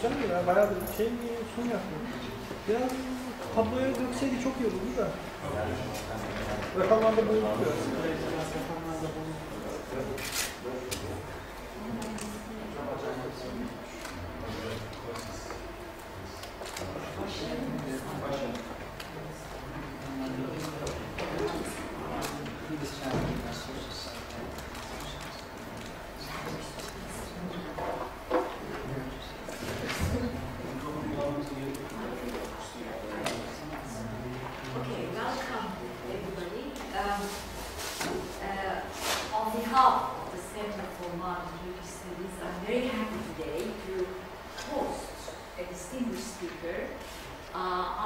Güzel ya, bayağı bir şey sun yapıyor. Biraz tabloya dökseydi çok iyi olurdu da. Rakamlarda bozuldu biraz. Rakamlarda bozuldu.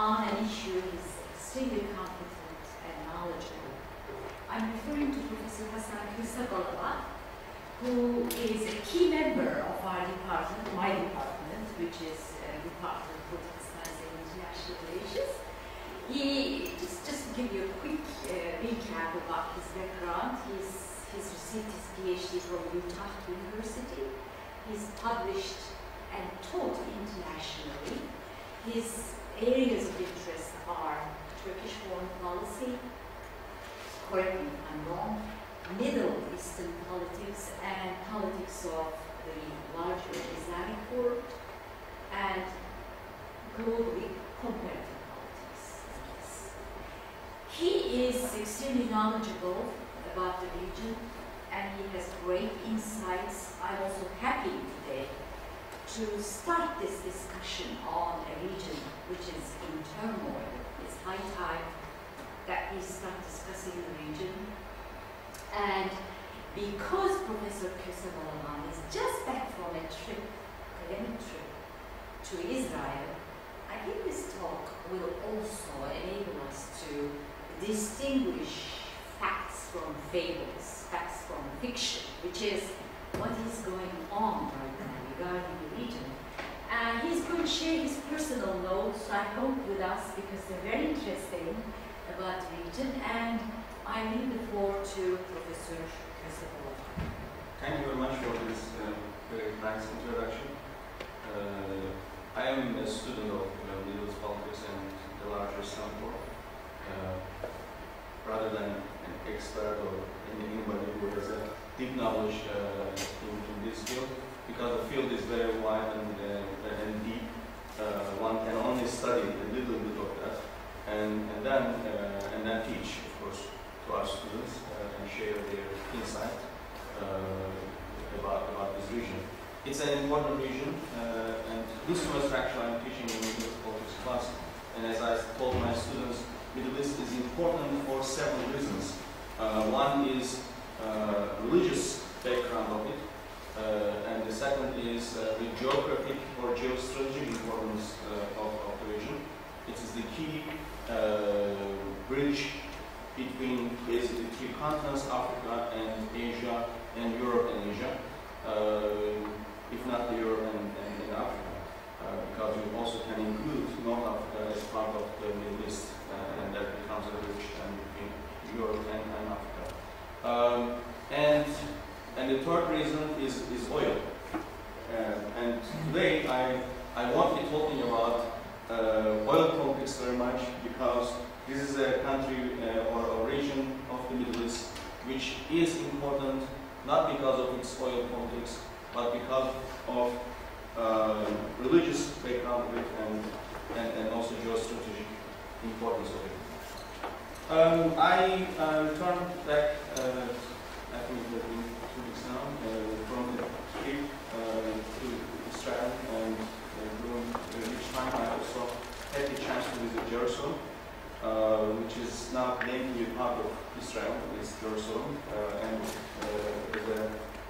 On an issue is extremely competent and knowledgeable. I'm referring to Professor Hasan Kösebalaban, who is a key member of our department, my department, which is Department of Political Science and International Relations. Just to give you a quick recap about his background, he's received his PhD from Utah University. He's published and taught internationally. His areas of interest are Turkish foreign policy, correct me if I'm wrong, Middle Eastern politics and politics of the larger Islamic world, and globally comparative politics. He is extremely knowledgeable about the region and he has great insights. I'm also happy today to start this discussion on a region which is in turmoil. It's high time that we start discussing the region. And because Professor Kösebalaban is just back from a academic trip to Israel, I think this talk will also enable us to distinguish facts from fables, facts from fiction, which is what is going on right now regarding the region. And he's going to share his personal notes, I hope, with us because they're very interesting about the region. And I leave the floor to Professor Kösebalaban. Thank you very much for this very nice introduction. I am a student of Middle East politics and the larger Islamic world. Rather than an expert or anybody who has a deep knowledge in this field, because the field is very wide and deep. One can only study a little bit of that, and then teach, of course, to our students and share their insight about this region. It's an important region, and this semester actually I'm teaching in Middle East politics class, and as I told my students, Middle East is important for several reasons. One is religious background of it. And the second is the geographic or geostrategic importance of the region. It is the key bridge between basically three continents, Africa and Asia, and Europe and Asia, if not the Europe and Africa, because you also can include North Africa as part of the Middle East, and that becomes a bridge between Europe and Africa. And the third reason is oil. And today I won't be talking about oil conflicts very much because this is a country or a region of the Middle East which is important not because of its oil conflicts but because of religious background of it and also geostrategic importance of it. I returned back, I think it has been 2 weeks now, from the trip to Israel, and during each time I also had the chance to visit Jerusalem, which is now claimed to be part of Israel, is Jerusalem, and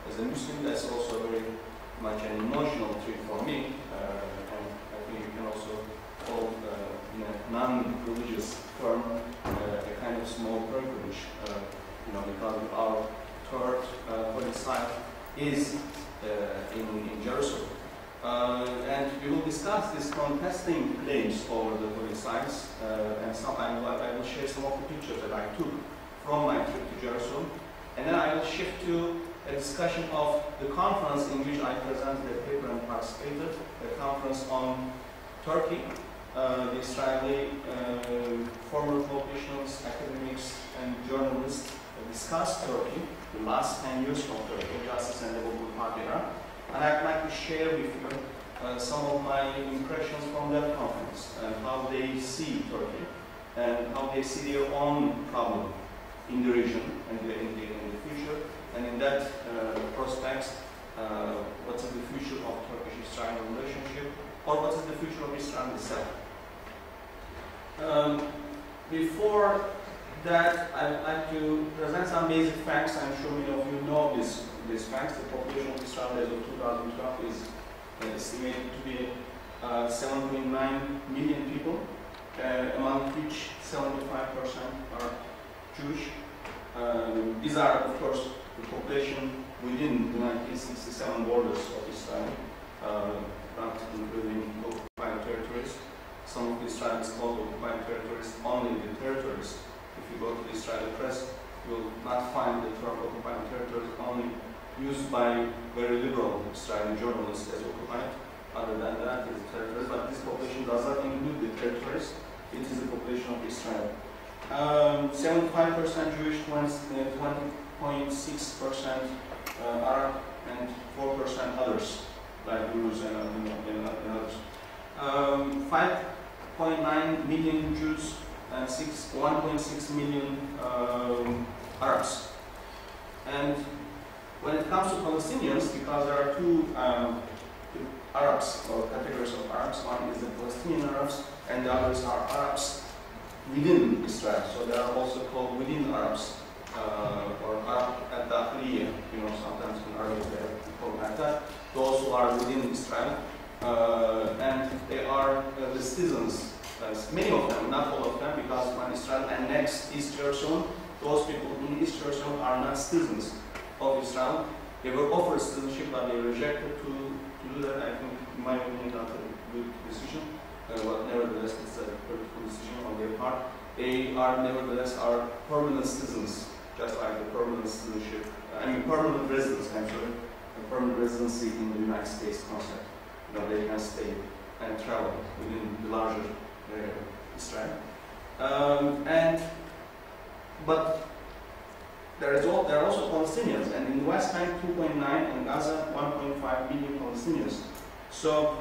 as a Muslim, that's also very much an emotional trip for me, and I think you can also call in a non-religious term a kind of small pilgrimage, because our third holy site is in Jerusalem. And we will discuss these contesting claims over the holy sites, and I will share some of the pictures that I took from my trip to Jerusalem, and then I will shift to a discussion of the conference in which I presented a paper and participated, a conference on Turkey. The Israeli former politicians, academics, and journalists discussed Turkey, the last 10 years of Turkey, justice and development era. And I'd like to share with you some of my impressions from that conference and how they see Turkey and how they see their own problem in the region and in the future. And in that prospect, what is the future of Turkish-Israeli relationship, or what is the future of Israel itself? Before that, I'd like to present some basic facts. I'm sure many of you know these facts. The population of Israel as of 2012 is estimated to be 7.9 million people, among which 75% are Jewish. These are, of course, the population within the 1967 borders of Israel, not including occupied territories. Some of the Israelis call occupied territories only the territories. If you go to the Israeli press, you will not find the term occupied territories only used by very liberal Israeli journalists as occupied. Other than that, it's territories, but this population does not include the territories. It is the population of Israel. 75% Jewish, 20.6% Arab, and 4% others, like Druze and others. 5.9 million Jews and 1.6 million Arabs. And when it comes to Palestinians, because there are two Arabs, or categories of Arabs, one is the Palestinian Arabs, and the others are Arabs within Israel. So they are also called within Arabs, or Arab al-Dakhiliya, sometimes in Arabic they are called like that. Those who are within Israel, and they are the citizens, many of them, not all of them, because when Israel annexed East Jerusalem, those people in East Jerusalem are not citizens of Israel. They were offered citizenship, but they rejected to do that. I think, in my opinion, not a good decision. But nevertheless, it's a political decision on their part. They are nevertheless permanent citizens, just like the permanent citizenship. Permanent residence. I'm sorry, a permanent residency in the United States concept. They can stay and travel within the larger Israel. But there are also Palestinians, and in the West Bank 2.9 and Gaza 1.5 million Palestinians. So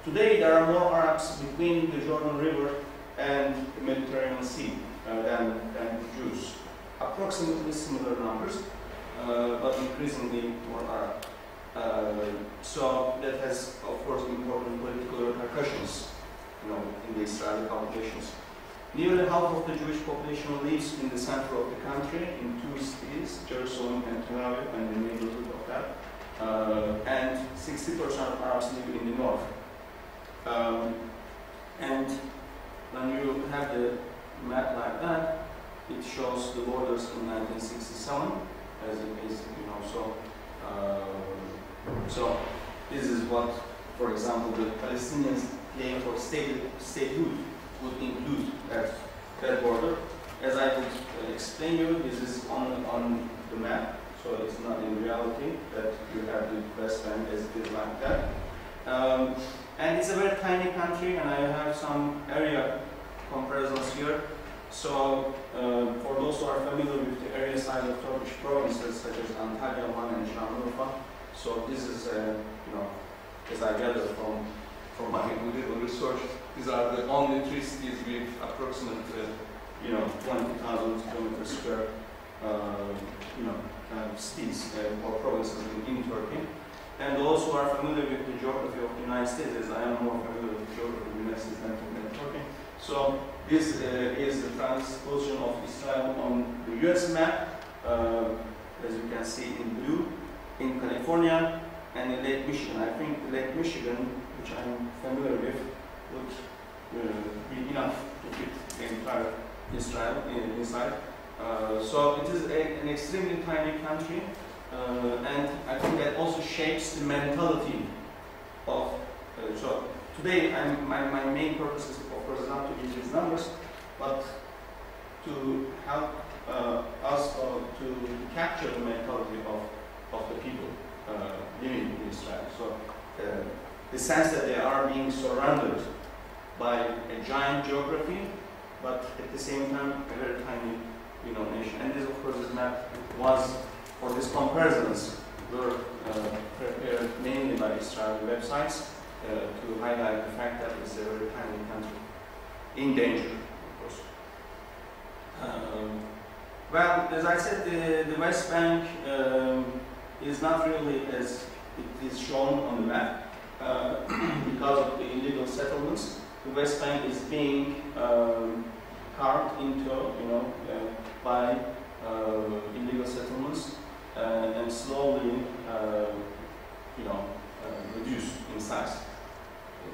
today there are more Arabs between the Jordan River and the Mediterranean Sea than Jews. Approximately similar numbers, but increasingly more Arab. So that has, of course, important political repercussions, in the Israeli populations. Nearly half of the Jewish population lives in the center of the country, in two cities, Jerusalem and Tel Aviv, and the neighborhood of that. And 60% of Arabs live in the north. And when you have the map like that, it shows the borders in 1967, as it is, so this is what, for example, the Palestinians claim for statehood would include that border. As I would explain you, this is on the map, so it's not in reality that you have the West Bank as it is like that. And it's a very tiny country, and I have some area comparisons here. So for those who are familiar with the area size of Turkish provinces such as Antalya, Van, and Şanlıurfa, so this is, as I gather from my little research, these are the only three cities with approximately, 20,000 kilometers square, kind of cities or provinces in Turkey. And those who are familiar with the geography of the United States, as I am more familiar with the geography of the United States than Turkey. So this is the transposition of Israel on the US map, as you can see in blue, in California and in Lake Michigan. I think Lake Michigan, which I'm familiar with, would be enough to fit the entire Israel inside. So it is an extremely tiny country, and I think that also shapes the mentality of. So today, my main purpose is, of course, not to give these numbers, but to help us to capture the mentality of the people living in Israel. So the sense that they are being surrounded by a giant geography, but at the same time a very tiny, nation. And this, of course, this map was, or these comparisons were prepared mainly by Israeli websites to highlight the fact that it's a very tiny country in danger, of course. Well, as I said, the West Bank is not really as it is shown on the map because of the illegal settlements. The West Bank is being carved into, by illegal settlements and slowly, reduced in size.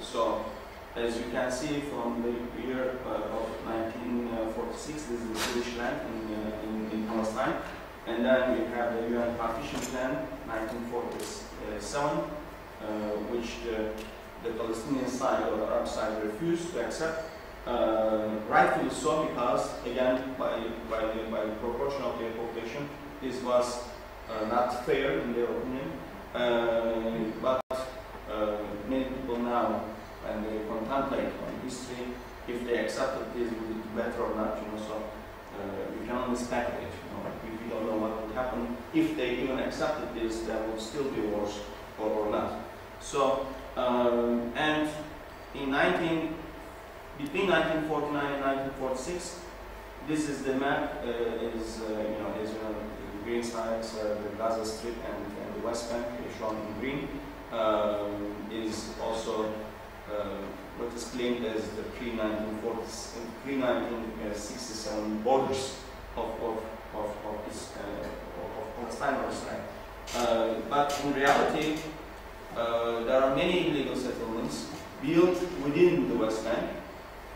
So, as you can see from the year of 1946, this is the Jewish land in Palestine, and then we have the UN partition plan, 1947, which the Palestinian side or the Arab side refused to accept. Rightfully so, because again, by the proportion of their population, this was not fair in their opinion. But many people now, when they contemplate on history, if they accepted this, would it be better or not? So we can only speculate. We don't know what would happen if they even accepted this. There would still be wars or not. So and in between 1949 and 1946, this is the map. The green sides, the Gaza Strip and the West Bank, shown in green, is also what is claimed as the pre-1967 borders of Palestine or Israel. But in reality, there are many illegal settlements built within the West Bank,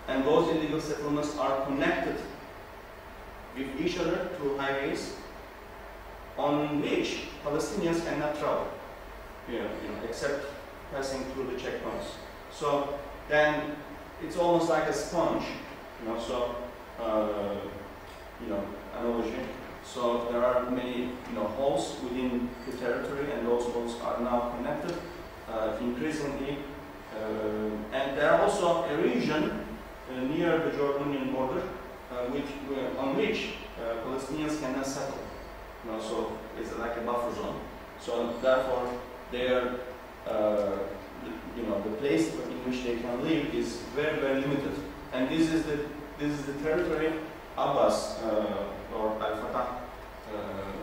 and those illegal settlements are connected with each other through highways on which Palestinians cannot travel, except passing through the checkpoints. So then it's almost like a sponge, analogy. So there are many, holes within the territory, and those holes are now connected increasingly. And there are also a region near the Jordanian border, on which Palestinians cannot settle. So it's like a buffer zone. So therefore, their the place in which they can live is very, very limited. And this is the territory Abbas or Al-Fatah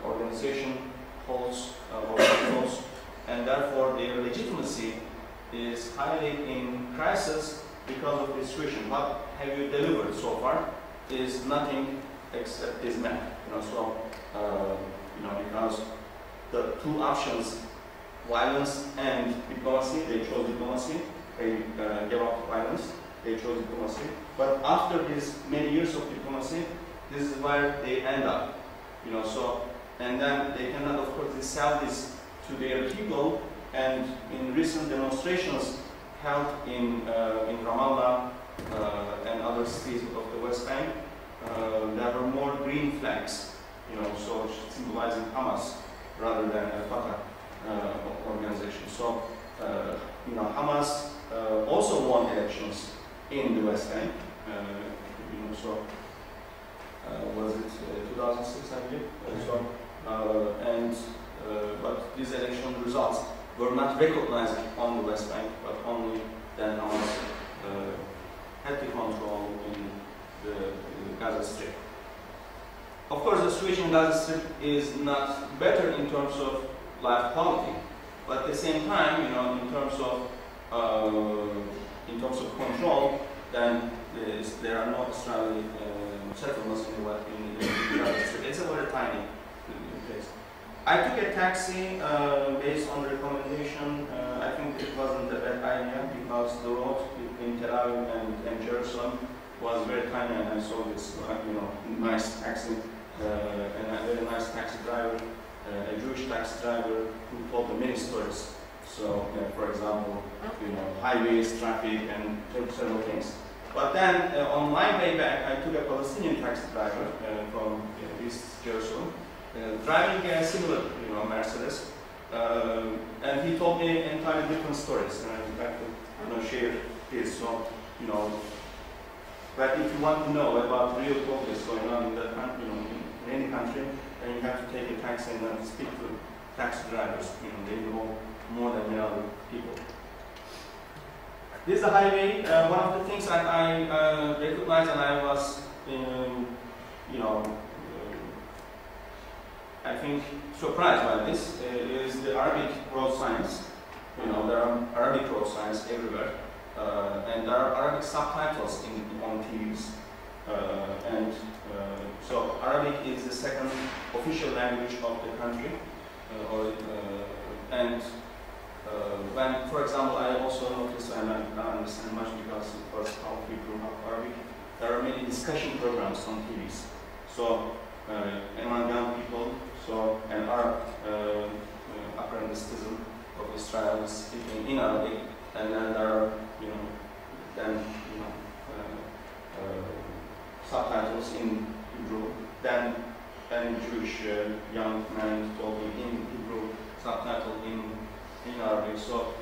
organization holds or controls, and therefore their legitimacy is highly in crisis because of this situation. What have you delivered so far is nothing except this map. Because the two options, violence and diplomacy, they chose diplomacy. They gave up violence. They chose diplomacy. But after these many years of diplomacy, this is where they end up. And then they cannot, of course, sell this to their people. And in recent demonstrations held in Ramallah and other cities of the West Bank, there were more green flags, so symbolizing Hamas rather than Al-Fatah organization. So, Hamas also won elections in the West Bank. Was it 2006, I believe? But these election results were not recognized on the West Bank, but only then Hamas had the control in the Gaza Strip. Of course, the situation in Gaza Strip is not better in terms of life quality, but at the same time, you know, in terms of control, then there are no Israeli settlements in the Gaza Strip. It's a very tiny place. I took a taxi based on recommendation. I think it wasn't a bad idea because the road between Tel Aviv and Jerusalem was very tiny, and I saw this, you know, nice taxi and a very nice taxi driver, a Jewish taxi driver who told me many stories. So, for example, you know, highways, traffic, and several things. But then on my way back, I took a Palestinian taxi driver from East Jerusalem. Driving a similar, you know, Mercedes, and he told me entirely different stories, and I'd like to, you know, share his. So, you know, but if you want to know about real progress going on in that country, you know, in any country, then you have to take a taxi and then speak to taxi drivers. You know, they know more than the other people. This is the highway. One of the things that I recognized, and I was, you know, I think surprised by this is the Arabic road signs. You know, there are Arabic road signs everywhere, and there are Arabic subtitles on TVs. So Arabic is the second official language of the country. When, for example, I also noticed, and I don't understand much because it was how we grew up Arabic, there are many discussion programs on TVs. So among young people, so an Arab apparent citizen of Israel is speaking in Arabic, and then there are, you know, subtitles in Hebrew. Then Jewish young man told me in Hebrew, subtitle in Arabic. So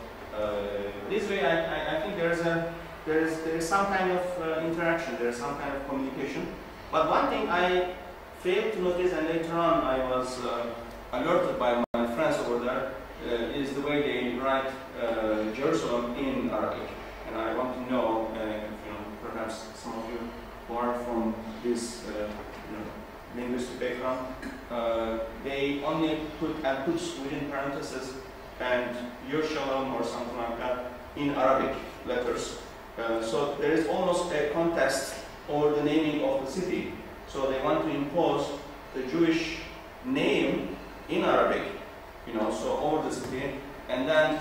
this way, I think there is some kind of interaction, there is some kind of communication. But one thing I failed to notice, and later on I was alerted by my friends over there, is the way they write Jerusalem in Arabic. And I want to know, you know, perhaps some of you who are from this you know, linguistic background, they only put al-Quds within parentheses and Yerushalayim or something like that in Arabic letters. So there is almost a contest over the naming of the city. So they want to impose the Jewish name in Arabic, you know, so over the city, and then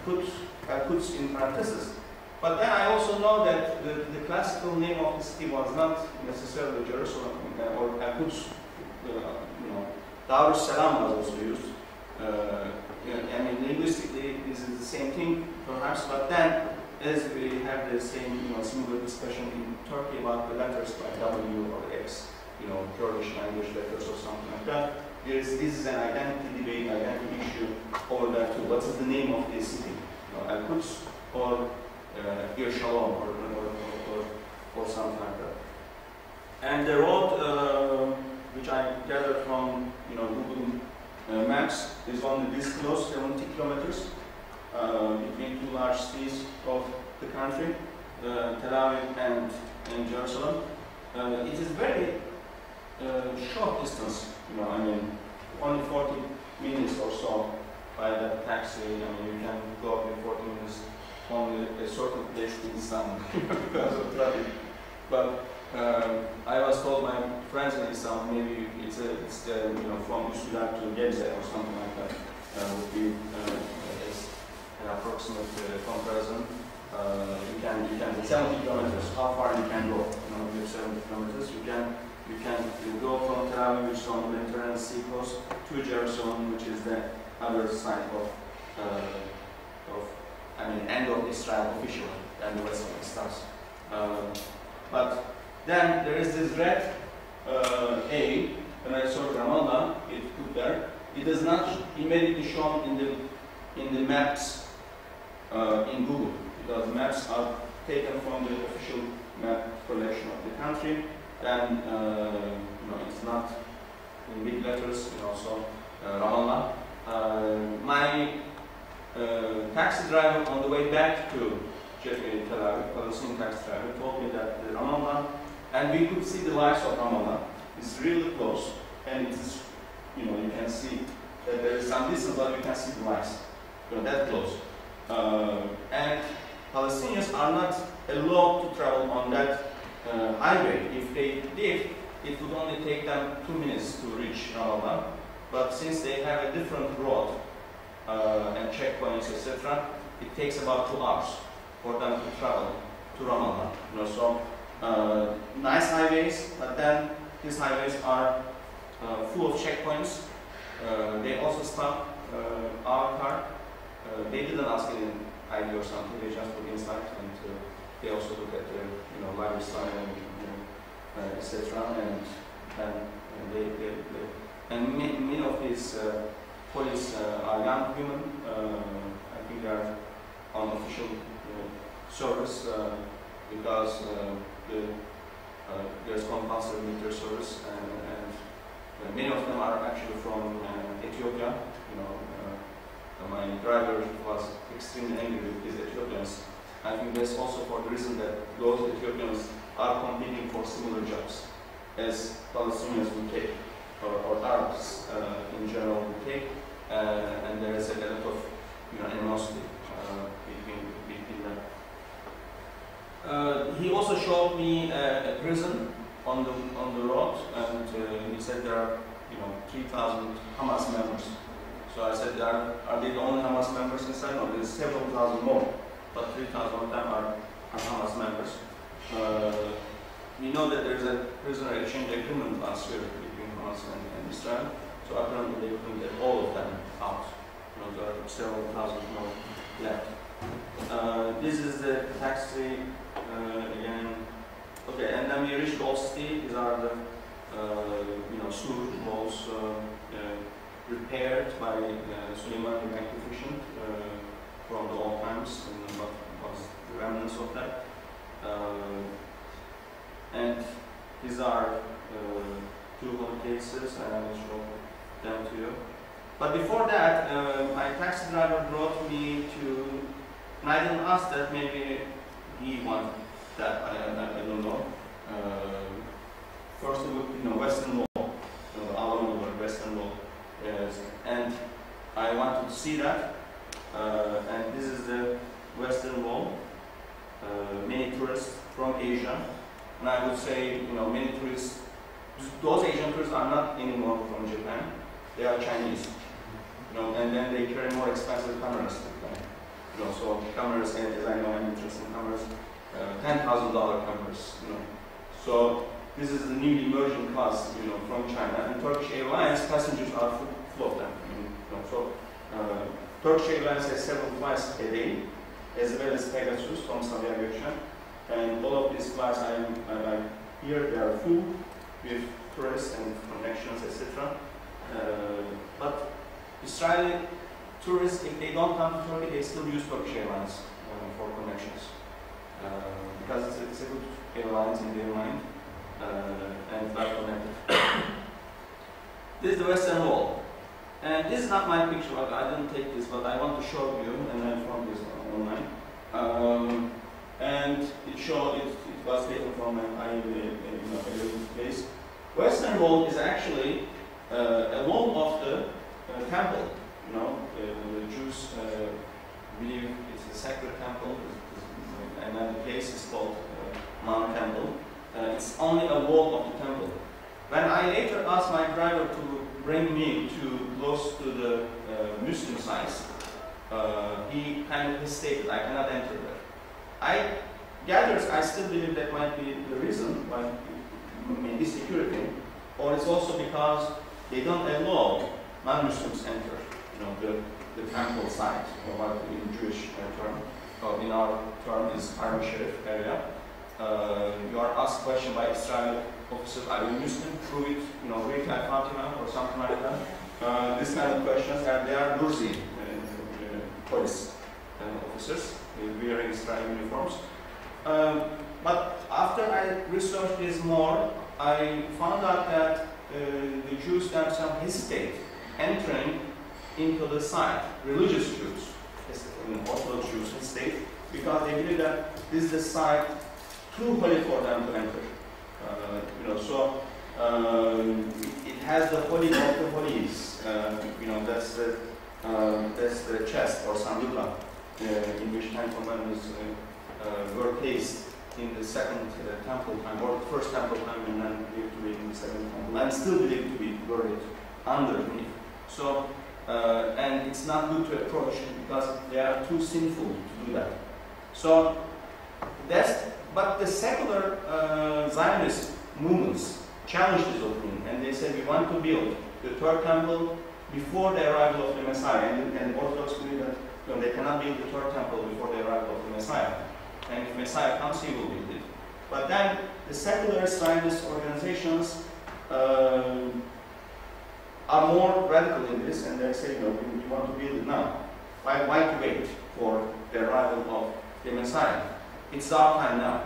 put al-Quds in parentheses. But then I also know that the classical name of the city was not necessarily Jerusalem or al-Quds. You know, Dar es-Salam was also used. I mean, linguistically, this is the same thing, perhaps. But then, as we have the same, you know, similar discussion in Turkey about the letters like W or X, you know, Kurdish language letters or something like that. This is an identity debate, identity issue over there too. What is the name of this city? You know, al-Quds or Yerushalayim or something like that. And the road, which I gathered from, you know, Google Maps, is only this close, 70 kilometers between two large cities of the country, Tel Aviv and Jerusalem. It is very short distance, you know. I mean, only 40 minutes or so by the taxi. I mean, you can go in 40 minutes from a certain place in Istanbul because of traffic. But I was told my friends in Istanbul, maybe it's you know, from Üsküdar to Gebze or something like that would be an approximate comparison. You can 70 kilometers. How far you can go? You know, with 70 kilometers, you can go from Tel Aviv, which is on the Mediterranean Sea coast, to Jerusalem, which is the other side of I mean, end of Israel officially, and the rest of it starts. But then there is this red A, when I saw Ramallah, it put there. It is not immediately shown in the maps in Google, because maps are taken from the official map collection of the country. Then you know, it's not in big letters, you know. So Ramallah. My taxi driver on the way back to Tel Aviv, Palestinian taxi driver, told me that the Ramallah And we could see the lights of Ramallah. It's really close, and it is, you know, you can see that there is some distance, but you can see the lights, you know, that close. And Palestinians are not allowed to travel on that highway. If they did, it would only take them 2 minutes to reach Ramallah. But since they have a different road and checkpoints, etc., it takes about 2 hours for them to travel to Ramallah. You know, so nice highways, but then these highways are full of checkpoints. They also stop our car. They didn't ask any ID or something. They just look inside, and they also look at the, you know, library sign and etc. And many of these police are young women. I think they are on official service because there's compulsory military service, and many of them are actually from Ethiopia. You know, my driver was extremely angry with these Ethiopians. I think that's also for the reason that those Ethiopians are competing for similar jobs as Palestinians would take, or Arabs in general would take, and there is a lot of, you know, animosity between them. He also showed me a prison on the road, and he said there are, you know, 3,000 Hamas members. So I said, are they the only Hamas members inside? No, there's several thousand more, but 3,000 of them are Hamas members. We know that there's a prisoner exchange agreement last year between Hamas and Israel, so apparently they couldn't get all of them out. You know, there are several thousand more left. This is the taxi again. Okay, and then we reached Old City. These are the you know, sewer walls repaired by Suleiman the Magnificent from the old times, and what was the remnants of that. And these are 2 whole cases, and I will show them to you. But before that, my taxi driver brought me to, and I didn't ask that, maybe he wanted that, I don't know. First, you know, Western Wall, you know, the Alamo Western Wall. Yes. And I wanted to see that, and this is the Western Wall. Many tourists from Asia, and I would say, you know, many tourists, those Asian tourists are not anymore from Japan, they are Chinese, you know, and then they carry more expensive cameras, you know, so cameras, as I know, I'm interested in cameras, $10,000 cameras, you know, so this is the newly emerging class, you know, from China, and Turkish Airlines passengers are full of them, you know, so Turkish Airlines has several flights a day, as well as Pegasus from Sabiha Gökçen, and all of these flights I here they are full with tourists and connections, etc. But Israeli tourists, if they don't come to Turkey, they still use Turkish Airlines for connections because it's a good airlines in their mind and well connected. This is the Western Wall, and this is not my picture. I didn't take this, but I want to show you, and I found this online. And it was taken from an place. Western Wall is actually a wall of the temple. You know, the Jews believe it's a sacred temple, and then the place is called Mount Temple. It's only a wall of the temple. When I later asked my driver to bring me close to the Muslim sites, he kind of hesitated. I cannot enter there. I gathered, I still believe that might be the reason why, maybe security, or it's also because they don't allow non-Muslims enter, you know, the temple site, or what in Jewish term, or in our term is Haram Sharif area. You are asked a question by Israeli officers, are you Muslim? Prove it, you know, read Al-Fatiha or something like that. This kind of questions, and they are Durzi police officers wearing Israeli uniforms. But after I researched this more, I found out that the Jews themselves hesitate entering into the site. Religious Jews, Orthodox Jews hesitate because they believe that this is the site too holy for them to enter. So it has the holy of the holies. That's the chest or sanduka in which Ten Commandments were placed in the second temple time, or the first temple time, and then believed to be in the second temple, and still believed to be buried underneath. So, and it's not good to approach because they are too sinful to do that. So, but the secular Zionist movements challenged this opinion, and they said we want to build the third temple before the arrival of the Messiah, and Orthodox believe that they cannot build the third temple before the arrival of the Messiah. And if Messiah comes, he will build it. But then the secular Zionist organizations are more radical in this, and they say, we want to build it now. Why wait for the arrival of the Messiah? It's our time now.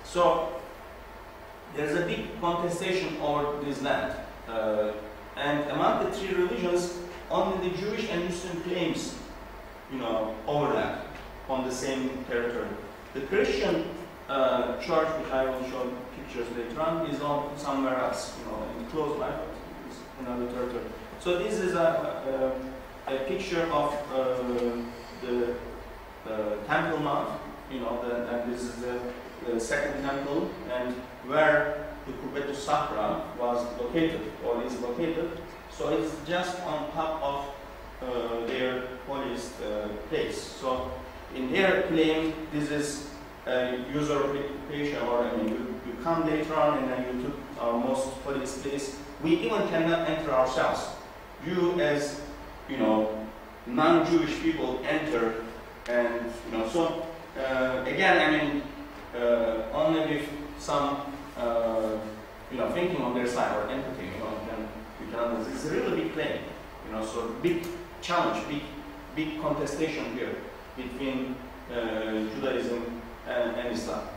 So there's a big contestation over this land. And among the three religions, only the Jewish and Muslim claims, overlap on the same territory. The Christian church, which I will show pictures later on, is on somewhere else, in close by, it's another territory. So this is a picture of the Temple Mount, and this is the second temple, and where the Kubbetu Sahra was located, or is located. So it's just on top of their holiest place. So in their claim, this is a usurpation, or you come later on and then you took our most holiest place. We even cannot enter ourselves. You as, non-Jewish people enter, and, so again, only with some, thinking on their side or empathy, you can understand. It's a really big claim, so big challenge, big contestation here between Judaism and Islam,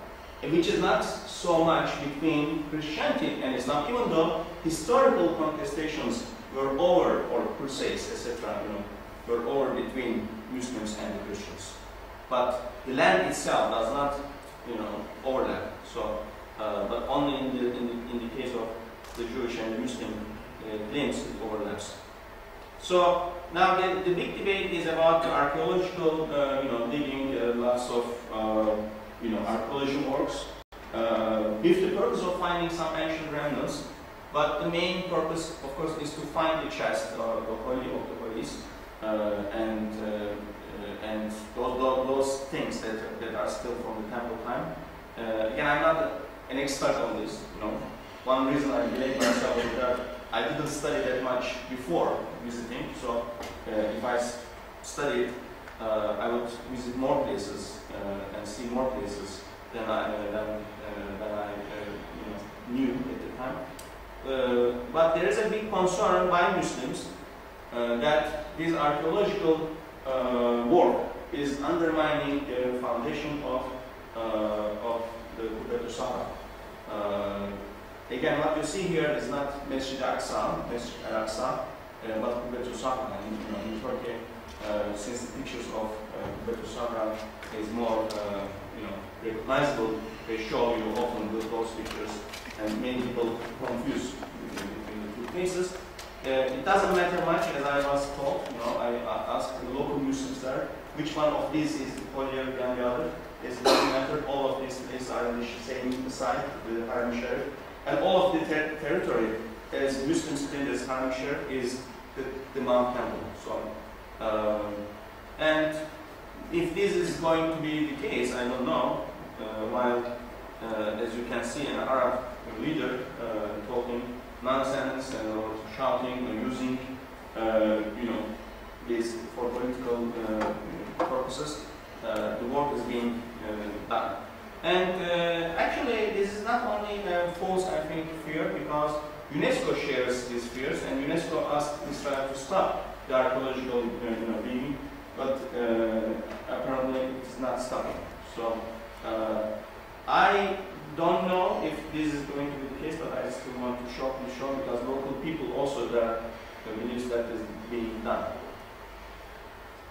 which is not so much between Christianity and Islam, even though historical contestations were over, or crusades, etc., were over between Muslims and Christians. But the land itself does not, overlap. So, but only in the case of the Jewish and the Muslim claims it overlaps. So now the big debate is about the archaeological, digging, lots of, archaeological works, with the purpose of finding some ancient remnants. But the main purpose, of course, is to find the chest, the holy of the holies, and those things that are still from the temple time. Again, I'm not an expert on this. One reason I blame myself is that I didn't study that much before visiting. So if I studied, I would visit more places and see more places than I knew at the time. But there is a big concern by Muslims that this archaeological work is undermining the foundation of the Kubbetu Sahra. Again, what you see here is not Masjid al-Aqsa, but Kubbetu Sahra. In Turkey, since the pictures of Kubbetu Sahra is more recognizable, they show you often those pictures, and many people confuse between the two places. It doesn't matter much, as I was told. I asked the local Muslims there, which one of these is holier than the other. It doesn't matter. All of these places are on the same side, the Haram Sharif, and all of the territory, as Muslims claim as Haram Sharif, is the Mount Temple. So, and if this is going to be the case, I don't know. While, as you can see, an Arab leader told him nonsense or shouting or using, this for political purposes. The work is being done. And actually, this is not only a false, I think, fear, because UNESCO shares these fears, and UNESCO asked Israel to stop the archaeological digging, but apparently it's not stopping. So I don't know if this is going to be the case, but I still want to show because local people also there believes that is being done.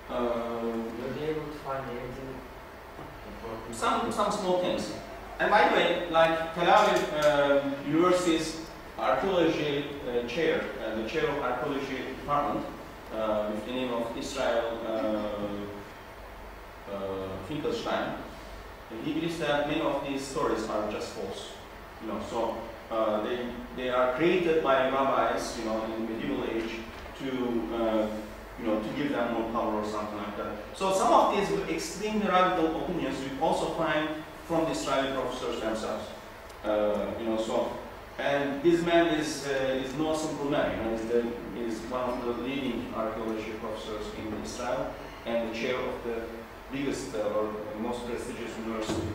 Were they able to find anything? Some small things. And by the way, like Tel Aviv University's archaeology chair, the chair of archaeology department, with the name of Israel Finkelstein, he believes that many of these stories are just false. So they are created by rabbis, in the medieval age to to give them more power or something like that. So some of these extremely radical opinions we also find from the Israeli professors themselves. And this man is no simple man. He's one of the leading archaeology professors in Israel and the chair of the biggest or most prestigious university,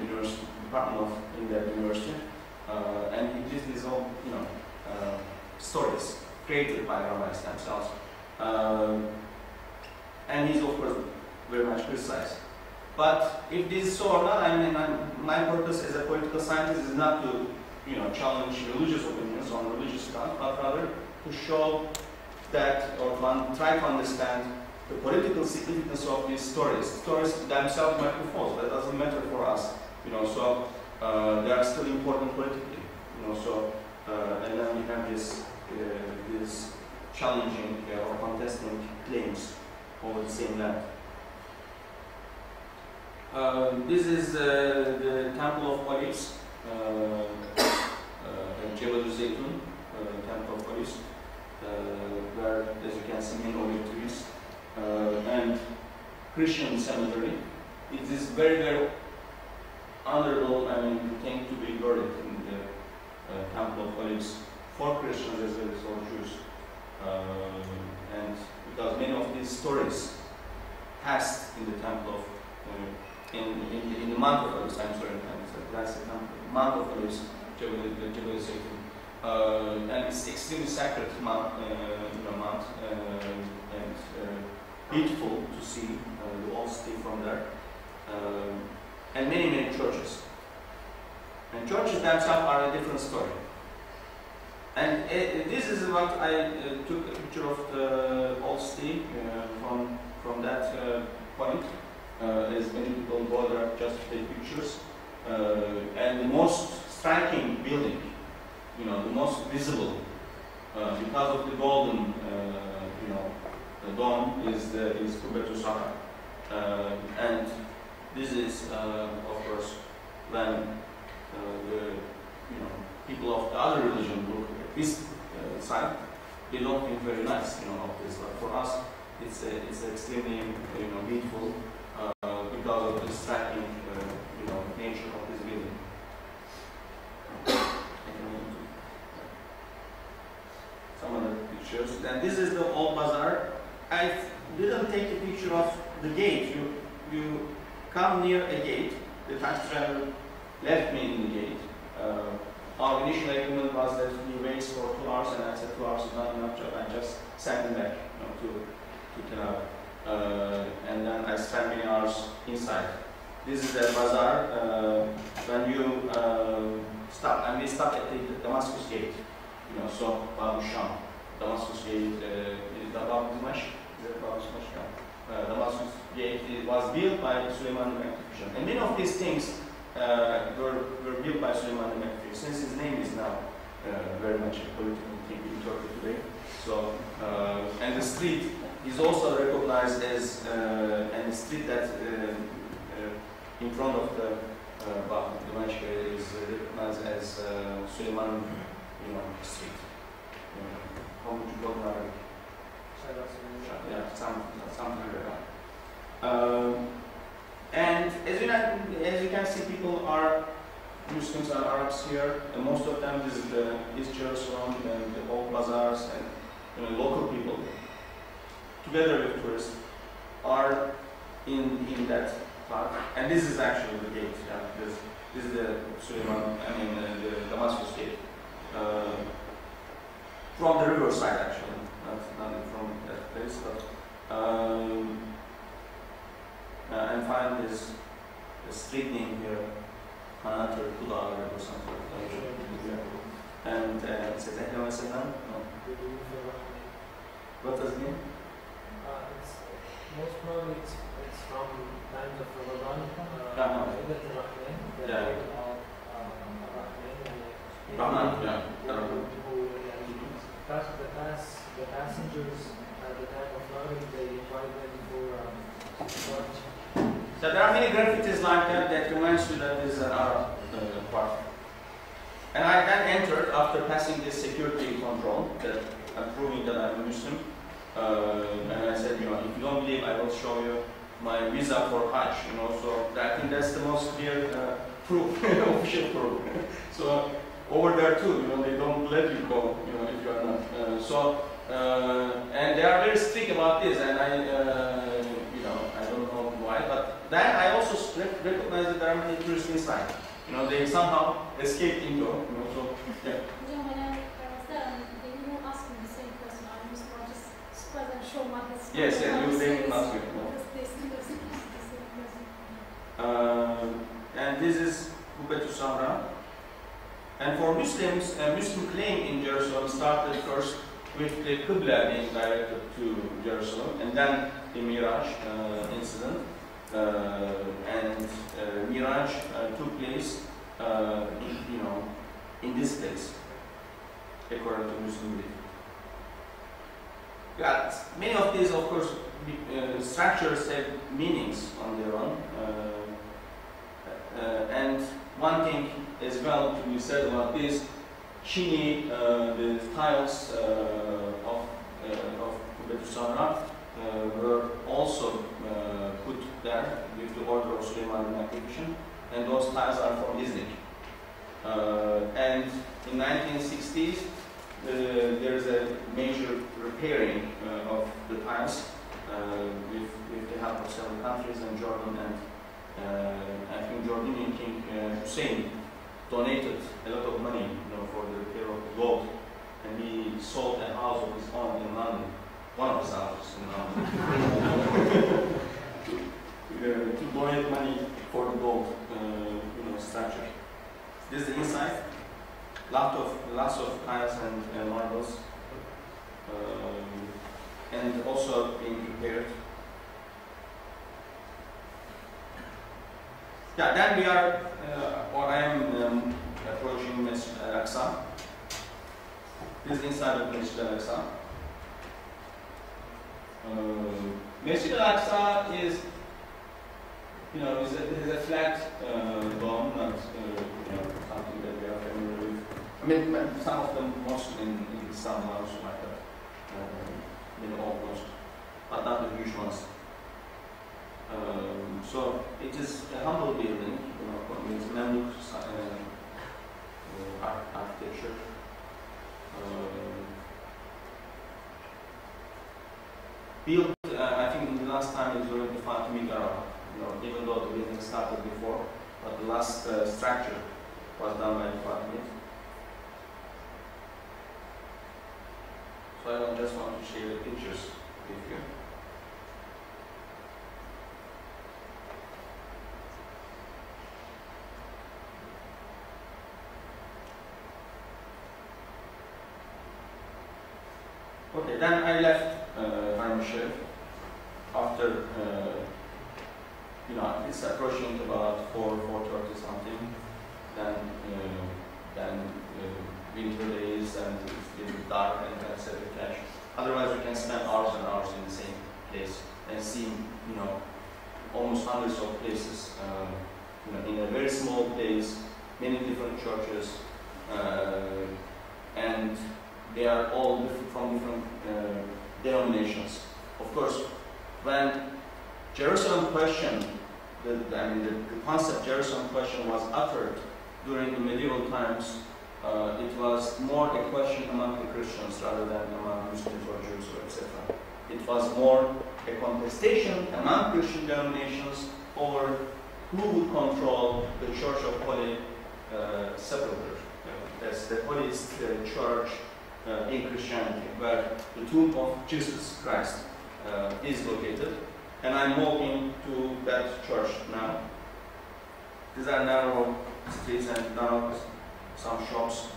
university department in that university. And he gives these all, stories created by rabbis themselves. And he's of course very much criticized. But if this is so or not, my purpose as a political scientist is not to, challenge religious opinions on religious stuff, but rather to show that, or try to understand the political significance of these stories. Stories themselves might be false, but it doesn't matter for us, So they are still important politically, and then we have this challenging or contesting claims over the same land. This is the Temple of Olives, Jebel Zeytun, Temple of Olives, where, as you can see, many olive trees, and Christian cemetery. It is very, very honorable, thing to be buried in the Temple of Olives for Christians as well as for Jews. And because many of these stories passed in the Temple of in the month of Olives, that's the month of Olives, Jebel Zeytun. And it's extremely sacred month, and beautiful to see the old city from there. And many, many churches. And churches themselves are a different story. And this is what I took a picture of the old city from that point. As many people go there just to take pictures. And the most striking building, the most visible, because of the golden, the dome is Kubbetu Sahar. And this is, of course, when the people of the other religion look at this side, they don't think very nice, of this. But for us, it's extremely, beautiful because of the striking, nature of this building. Some other pictures. And this is the old bazaar. I didn't take a picture of the gate. You come near a gate. The taxi driver left me in the gate. Our initial agreement was that he waits for 2 hours, and I said 2 hours is not enough job. I just sent him back to Tel Aviv. And then I spent many hours inside. This is the bazaar. When you stop, and we stop at the Damascus gate. So Babu Sham, Damascus gate is Babu Dimash. Damascus gate was built by Suleiman the Magnificent. And many of these things were built by Suleiman the Magnificent, since his name is now very much a political thing in Turkey today. So, and the street is also recognized as, and the street that in front of the Babu Dimash is recognized as Suleiman, street. How would you go about it? Yeah, something like that. And as you can see, people are Muslims and Arabs here, and most of them visit these Jerusalem and the old bazaars, and local people, together with tourists, are in that park. And this is actually the gate. Yeah, this is the Suleiman, the Damascus gate. From the riverside, actually, not from that place, but and find this street name here, Hanater Kula or something like that. And it says Ahlan wa Sahlan. What does it mean? Most probably it's from times of Ramadan. The passengers at the time of Maghrib, they invite them for lunch. So there are many graffitis like that reminds you that this is an Arab part. And I then entered after passing this security control, that proving that I'm a Muslim. And I said, if you don't believe, I will show you my visa for Hajj. So I think that's the most clear proof, official proof. So over there too, they don't let you go, if you are not. And they are very strict about this, and I don't know why, but then I also recognize that there are many tourists inside. They somehow escaped into, so, yeah. Yes, they didn't ask you. And this is Kubbetu Samra. And for Muslims, a Muslim claim in Jerusalem started first with the Qibla being directed to Jerusalem, and then the Miraj incident. And Miraj took place, in this place, according to Muslim belief. Yeah, many of these, of course, structures have meanings on their own. And one thing as well to be said about this, Chini, the tiles of Kubbetu Samra were also put there with the order of Suleimani acquisition, and those tiles are from Iznik. And in 1960s, there is a major repairing of the tiles with the help of several countries, and Jordan, and I think Jordanian King Hussein donated a lot of money, for the repair of the gold, and he sold a house of his own in London, one of his houses in London, to donate money for the gold, structure. This is the inside. Lots of tiles and marbles, and also being prepared. Yeah, then we are, or I am approaching Masjid Al-Aqsa. This is inside of Masjid Al-Aqsa. Masjid Al-Aqsa is, is a flat dome, not something that we are familiar with. I mean, some of them mosques in Islam are also like that, old mosques, but not the huge ones. So it is a humble building, with Mamluk architecture. Built, I think, in the last time during the Fatimid era. Even though the building started before, but the last structure was done by the Fatimid. So I just want to share the pictures with you. Okay, then I left Haram Sharif after, it's approaching about 4:30 something. Then winter days, and it's getting dark, and that's a clash. Otherwise, we can spend hours and hours in the same place and see, almost hundreds of places. In a very small place, many different churches, and they are all from different denominations. Of course, when Jerusalem question, the concept Jerusalem question was uttered during the medieval times, it was more a question among the Christians rather than among Muslims or Jews, or etc. It was more a contestation among Christian denominations over who would control the Church of Holy Sepulchre. That's the holiest church in Christianity, where the tomb of Jesus Christ is located. And I'm walking to that church now. These are narrow streets and now some shops.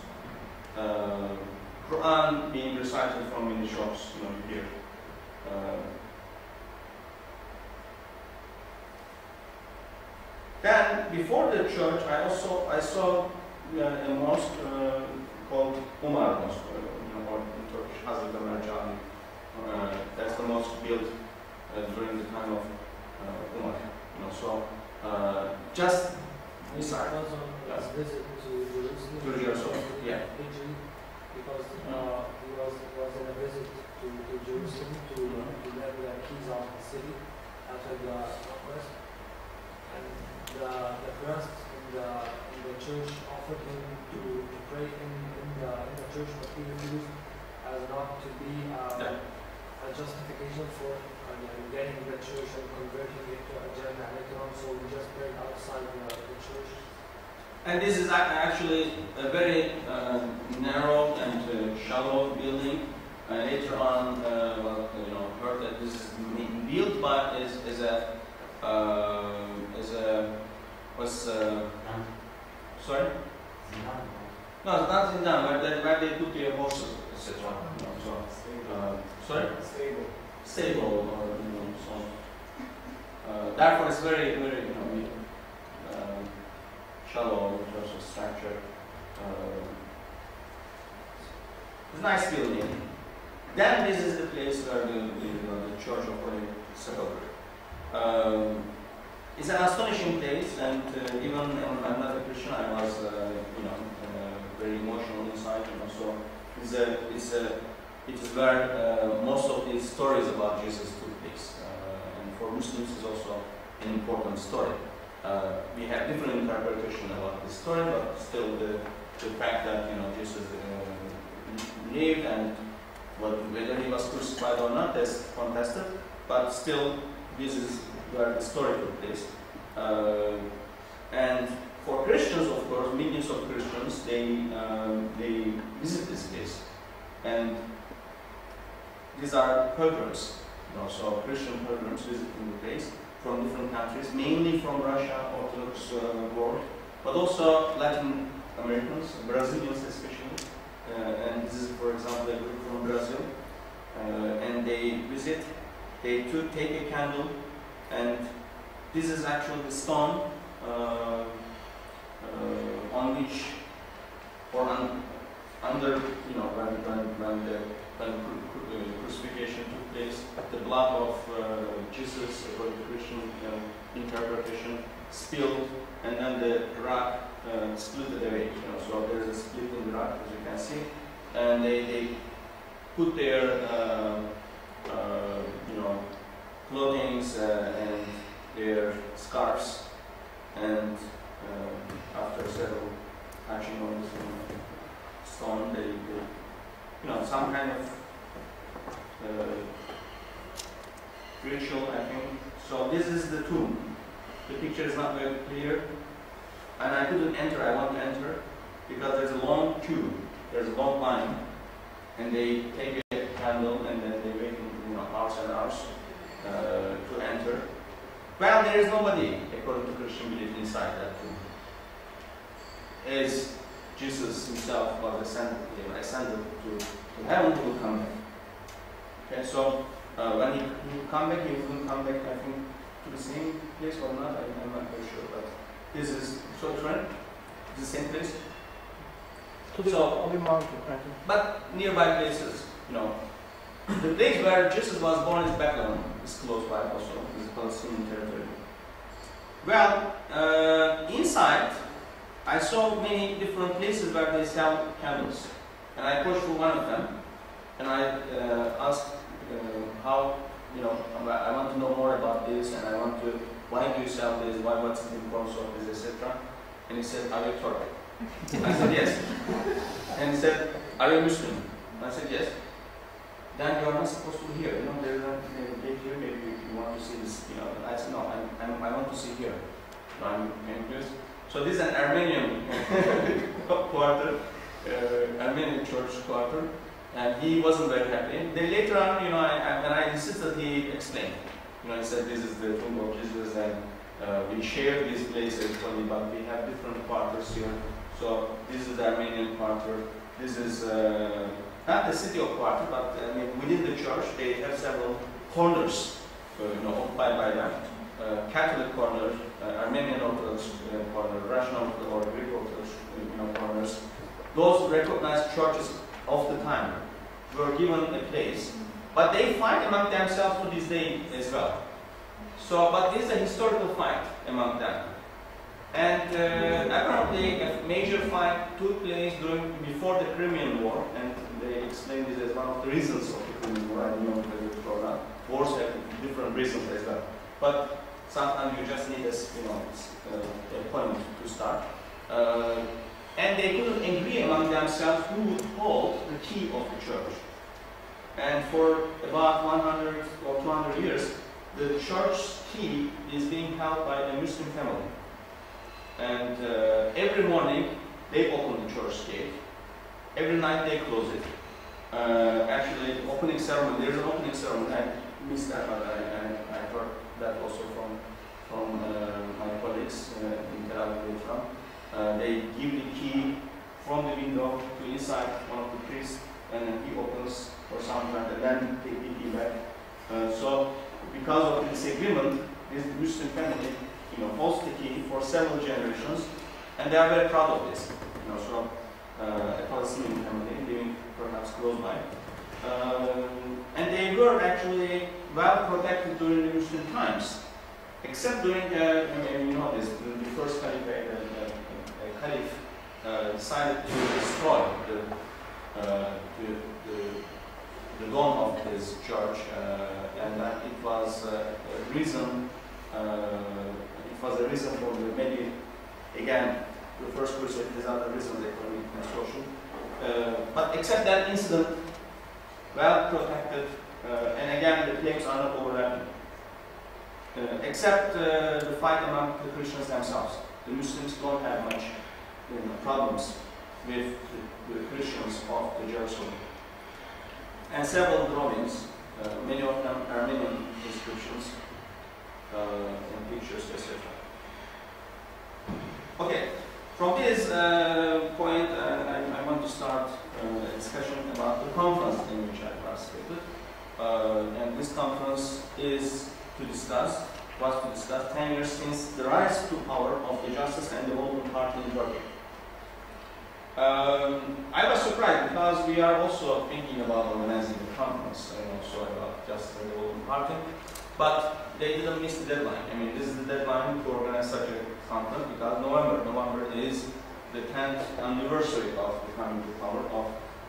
Quran being recited from many shops, here. before the church, I saw a mosque called Umar Mosque, or in Turkish Hazreti Ömer Cami. That's the mosque built during the time of Umar. Just inside. It was on his visit to Jerusalem. To Jerusalem, yeah. Because he was on a visit to Jerusalem to get the keys of the city after the conquest. And the priest in the church offered him to pray in the church, but he refused as not to be a justification for getting the church and converting it to a Jannah later on, so we just prayed outside the church. And this is actually a very narrow and shallow building. Later on, heard that this is built by sorry? No, it's not Zindan, where they put their horses, etc. Sorry? Stable, or so. Therefore, it's very, very shallow in terms of structure. It's a nice building. Then this is the place where the Church of Holy Sepulchre. It's an astonishing place, and even I'm not a Christian, I was very emotional inside. So it is where most of the stories about Jesus took place, and for Muslims it's also an important story. We have different interpretation about this story, but still the fact that Jesus lived and whether he was crucified or not, that's contested. But still, this is where the story took place. And for Christians, of course, millions of Christians, they visit this place, and these are pilgrims. So Christian pilgrims visiting the place from different countries, mainly from Russia, Orthodox world, but also Latin Americans, Brazilians especially. And this is, for example, a group from Brazil, and they visit. They take a candle, and this is actually the stone on which, or under, when the crucifixion took place, the blood of Jesus, according to Christian interpretation, spilled, and then the rock split away. So there is a split in the rock, as you can see, and they put their clothings and their scarves, and after several touching on this stone, they some kind of ritual, I think. So this is the tomb. The picture is not very clear, and I couldn't enter. I want to enter because there's a long queue, there's a long line, and they take a candle and then they wait hours and hours to enter. Well, there is nobody, according to Christian belief, inside that tomb. As Jesus himself was ascended to heaven, he will come back. Okay, so when he will come back, he will come back, I think, to the same place or not, I'm not very sure, but this is so trend, the same place. To the mountain, right? But nearby places, the place where Jesus was born is Bethlehem, is close by also, is Palestinian territory. Well, inside, I saw many different places where they sell candles, and I approached for one of them, and I asked how, I want to know more about this, and I want to, why do you sell this, what's the importance of this, etc. And he said, are you Turk? I said, yes. And he said, are you Muslim? I said, yes. Then you are not supposed to be here. There is a gate here, maybe you want to see this, I said, no, I want to see here. I'm confused. So this is an Armenian quarter, Armenian church quarter, and he wasn't very happy. Then later on, when I insisted, he explained. He said this is the tomb of Jesus, and we share this place actually, but we have different quarters here. So this is the Armenian quarter. This is not the city of quarter, but within the church they have several corners, occupied by them. Catholic corner, Armenian Orthodox corner, Russian Orthodox or Greek Orthodox corners, those recognized churches of the time were given a place, but they fight among themselves to this day as well. So, but this is a historical fight among them. And apparently a major fight took place before the Crimean War, and they explained this as one of the reasons of the Crimean War. I don't know whether it's or not. Wars have different reasons as well. But sometimes you just need a point to start. And they couldn't agree among themselves who would hold the key of the church. And for about 100 or 200 years, the church's key is being held by a Muslim family. And every morning they open the church gate. Every night they close it. Actually, the opening ceremony, there's an opening ceremony. I missed that, but I heard that also from my colleagues in Tel Aviv. They give the key from the window to inside one of the priests, and then he opens for some time, and then take the key back. So, because of this agreement, this Muslim family, holds the key for several generations, and they are very proud of this. So a Palestinian family living perhaps close by, and they were actually well protected during the Muslim times, except during the first Caliph. Caliph decided to destroy the dome of his church, and that it was a reason. It was a reason for the many, again, the first crusade. These are the reasons, economic and social. But except that incident, well protected, and again the claims are not overlapping. Except the fight among the Christians themselves. The Muslims don't have much problems with the Christians of the Jerusalem. And several drawings, many of them Armenian inscriptions and pictures, etc. Okay, from this point, I want to start a discussion about the conference in which I participated. And this conference was to discuss 10 years since the rise to power of the Justice and Development Party in Turkey. I was surprised because we are also thinking about organizing a conference and also about Justice and Development Party, but they didn't miss the deadline. I mean, this is the deadline to organize such a conference because November is the 10th anniversary of the coming to power of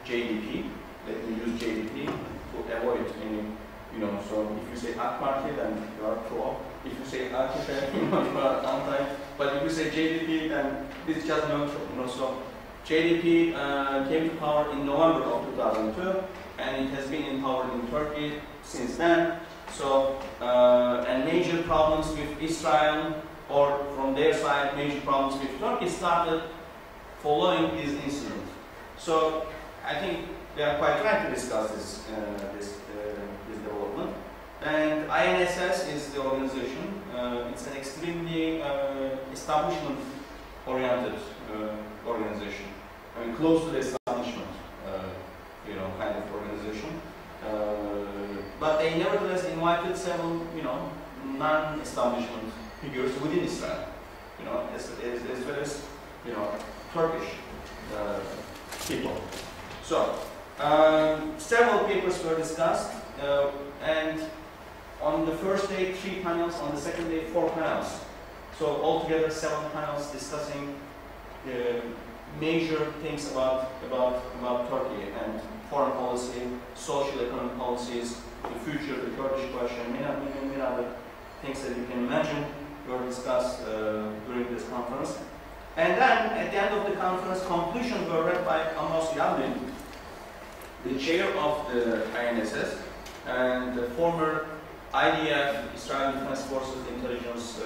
JDP. Let me use JDP to avoid any, so if you say AK Party, then you are pro. If you say AKP, you are anti. But if you say JDP, then this is just neutral. So JDP came to power in November of 2002, and it has been in power in Turkey since then. So, and major problems with Israel, or from their side, major problems with Turkey started following this incident. So, I think we are quite right to discuss this development. And INSS is the organization. It's an extremely establishment-oriented organization. I mean, close to the establishment, kind of organization. But they nevertheless invited several, non-establishment figures within Israel, as well as, Turkish people. So, several papers were discussed, and on the first day, 3 panels, on the second day, 4 panels. So altogether, 7 panels discussing major things about Turkey and foreign policy, social economic policies, the future, the Kurdish question, many other things that you can imagine were discussed during this conference. And then, at the end of the conference, conclusions were read by Amos Yalmin, the chair of the INSS, and the former IDF, Israel Defense Forces Intelligence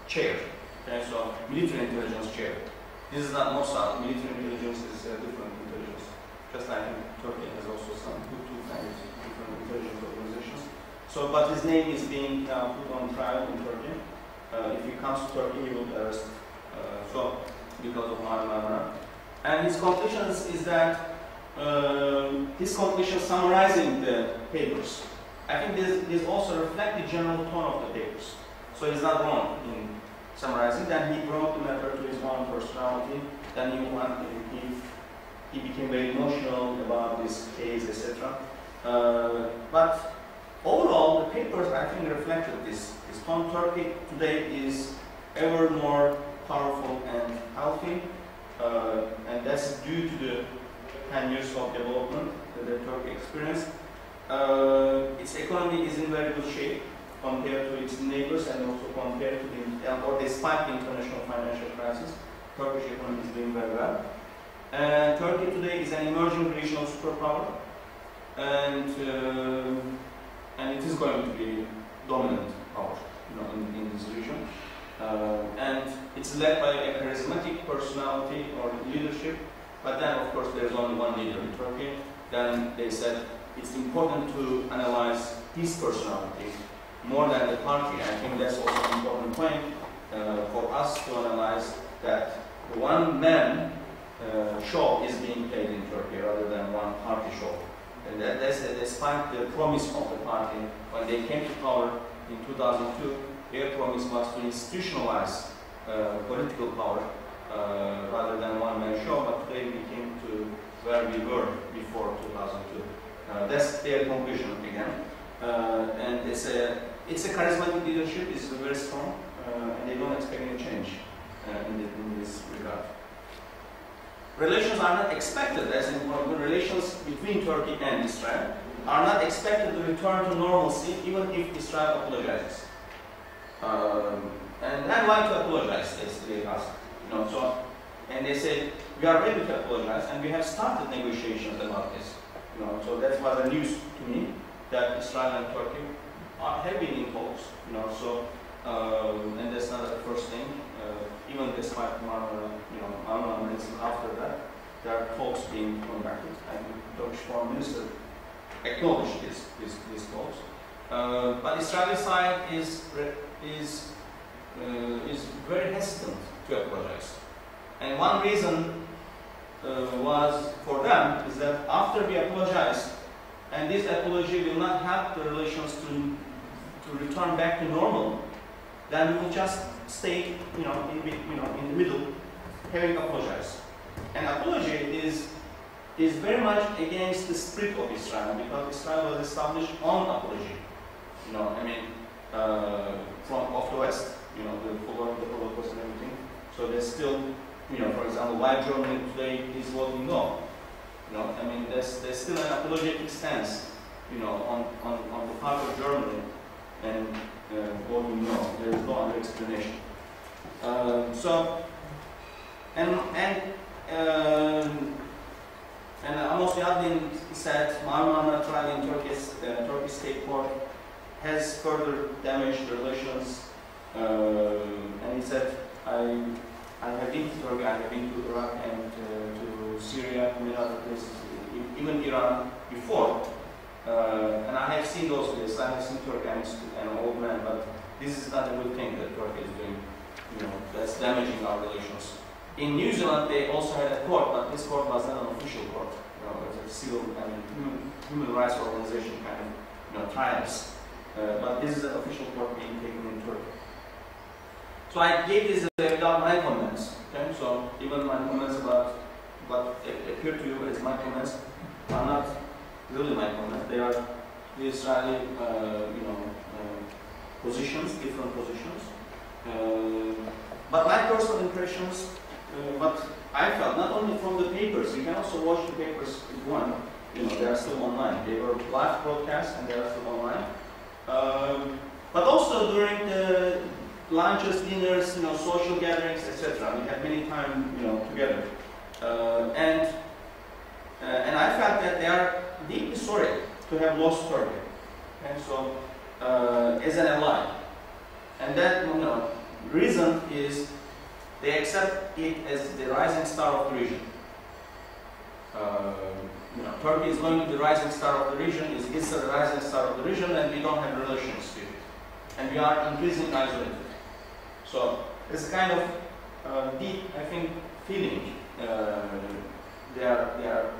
chair. Okay, so military intelligence chair. This is not Mossad. Military intelligence is a different intelligence. Just like Turkey has also some two kinds of different intelligence organizations. So, but his name is being put on trial in Turkey. If he comes to Turkey, he will be arrested. Because of Marmara. And his conclusions is that his conclusion summarizing the papers. I think this also reflects the general tone of the papers. So he's not wrong in summarizing. Then he brought the matter to his own personality. Then he became very emotional about this case, etc. But overall, the papers, I think, reflected this tone. Turkey today is ever more powerful and healthy, and that's due to the 10 years of development that Turkey experienced. Its economy is in very good shape compared to its neighbors, and also compared to or despite the international financial crisis, Turkish economy is doing very well. Turkey today is an emerging regional superpower, and it is going to be dominant power, in this region. And it's led by a charismatic personality or leadership. But then, of course, there's only one leader in Turkey. Then they said it's important to analyze his personality more than the party. I think that's also an important point for us to analyze, that one man show is being played in Turkey rather than one party show. And that's despite the promise of the party when they came to power in 2002, their promise was to institutionalize political power rather than one-man show, but today we came to where we were before 2002. That's their conclusion again. And it's a charismatic leadership, it's very strong, and they don't expect any change in this regard. Relations are not expected, as in relations between Turkey and Israel, are not expected to return to normalcy even if Israel apologizes. And I'd like to apologize, they asked. And they said, we are ready to apologize, and we have started negotiations about this. So that was a news to me, that Israel and Turkey have been in talks. And that's not the first thing. Even despite Marmara, after that, there are talks being conducted, and the Turkish Foreign Minister acknowledged these talks. But Israeli side is very hesitant to apologize. And one reason was for them is that after we apologize, and this apology will not help the relations to return back to normal, then we will just stay, in the middle, having apologized. And apology is very much against the spirit of Israel, because Israel was established on apology. From of the West, the following the Holocaust and everything. So there's still, for example, why Germany today is what we know. There's still an apologetic stance, on the part of Germany, and what we know. There is no other explanation. And Amos Yadlin said Marmara trial in Turkish state court has further damaged the relations, and he said, I have been to Turkey, I have been to Iraq and to Syria, many other places, even Iran before, and I have seen those places. I have seen Turkey, I'm an old man, but this is not a good thing that Turkey is doing, that's damaging our relations. In New Zealand, they also had a court, but this court was not an official court. It was a civil, human rights organization kind of, trials. But this is an official court being taken in Turkey. So I gave this without my comments. Okay? So even my comments about what appear to you as my comments are not really my comments. They are the Israeli, positions, different positions. But my personal impressions, what I felt, not only from the papers, you can also watch the papers if you want. They are still online. They were live broadcast and they are still online. But also during the lunches, dinners, social gatherings, etc. We had many time, together. And I felt that they are deeply sorry to have lost Turkey. And so, as an ally. And that, reason is they accept it as the rising star of the region. Turkey is going to be the rising star of the region, it's the rising star of the region, and we don't have relations with it. And we are increasingly isolated. So it's a kind of deep, I think, feeling they are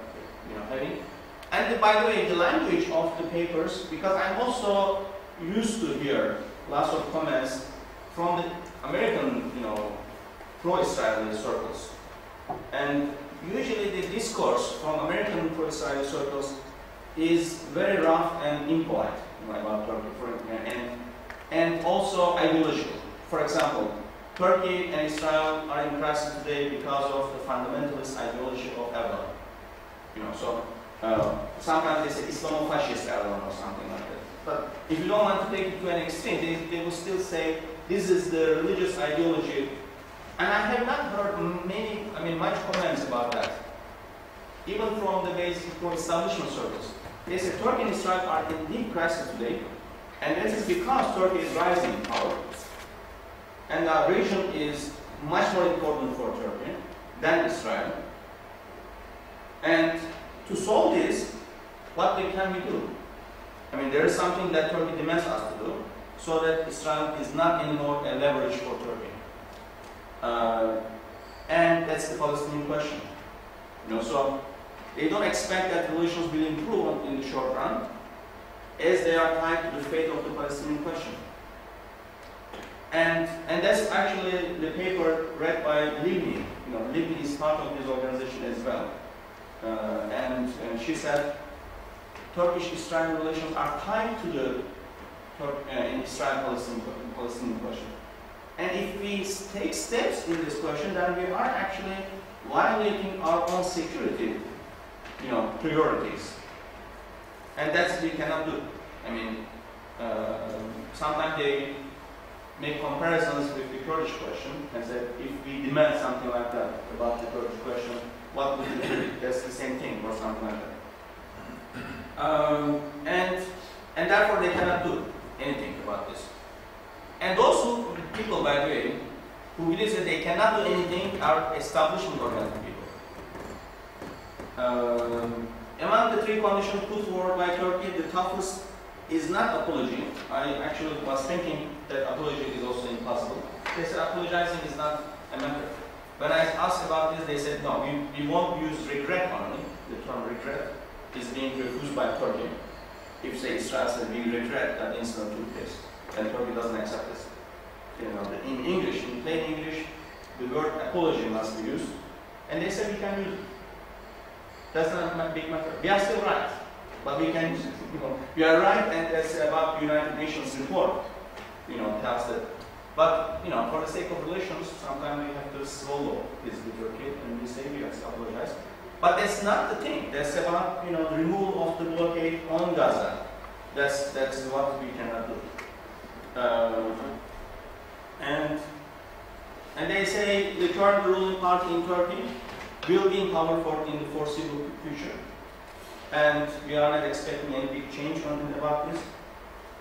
having. And by the way, the language of the papers, because I'm also used to hear lots of comments from the American, pro-Israeli circles. And usually the discourse from American pro-Israeli circles is very rough and impolite about Turkey, and also ideological. For example, Turkey and Israel are in crisis today because of the fundamentalist ideology of Erdogan. Sometimes they say Islamofascist Erdogan or something like that. But if you don't want to take it to an extreme, they will still say this is the religious ideology. And I have not heard much comments about that. Even from the basic pro-establishment circles. They say Turkey and Israel are in deep crisis today, and this is because Turkey is rising in power, and our region is much more important for Turkey than Israel. And to solve this, what can we do? There is something that Turkey demands us to do, so that Israel is not anymore a leverage for Turkey. And that's the Palestinian question. So they don't expect that relations will improve in the short run, as they are tied to the fate of the Palestinian question. And that's actually the paper read by Libni. Libni is part of this organization as well. And she said Turkish-Israeli relations are tied to the Israel-Palestinian question. And if we take steps in this question, then we are actually violating our own security, priorities. And that's we cannot do. Sometimes they make comparisons with the Kurdish question and say, if we demand something like that about the Kurdish question, what would we do? That's the same thing or something like that. And therefore they cannot do anything about this. And those people, by the way, who believe that they cannot do anything are establishment-oriented people. Among the three conditions put forward by Turkey, the toughest is not apology. I actually was thinking that apology is also impossible. They said apologizing is not a matter. When I asked about this, they said, no, we won't use regret only. The term regret is being refused by Turkey. If, say, Israel says, we regret that incident took place, then Turkey doesn't accept this. In English, in plain English, the word apology must be used, and they said we can use it. That's not a big matter. We are still right, but we can use it. We are right, and that's about the United Nations report. Tells that. But for the sake of relations, sometimes we have to swallow this with Turkey, and we say we have to apologize. But that's not the thing. That's about the removal of the blockade on Gaza. That's what we cannot do. And they say the current ruling party in Turkey will be in power in the foreseeable future. And we are not expecting any big change about this.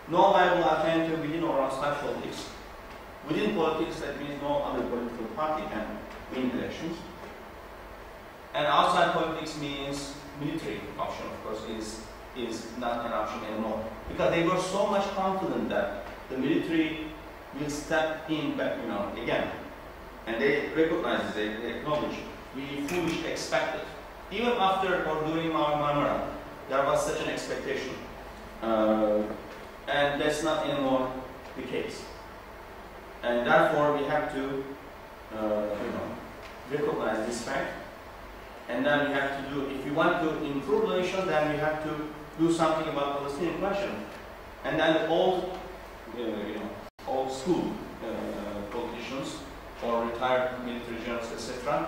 No viable alternative within or outside politics. Within politics, that means no other political party can win elections. And outside politics means military option, of course, is not an option anymore. Because they were so much confident that the military will step in back, again. And they recognize it, they acknowledge it. We foolishly expected. Even after or during our Marmara, there was such an expectation. And that's not anymore the case. And therefore we have to recognize this fact. And then we have to do, if we want to improve relations, then we have to do something about the Palestinian question. And then old school politicians or retired military generals, etc.,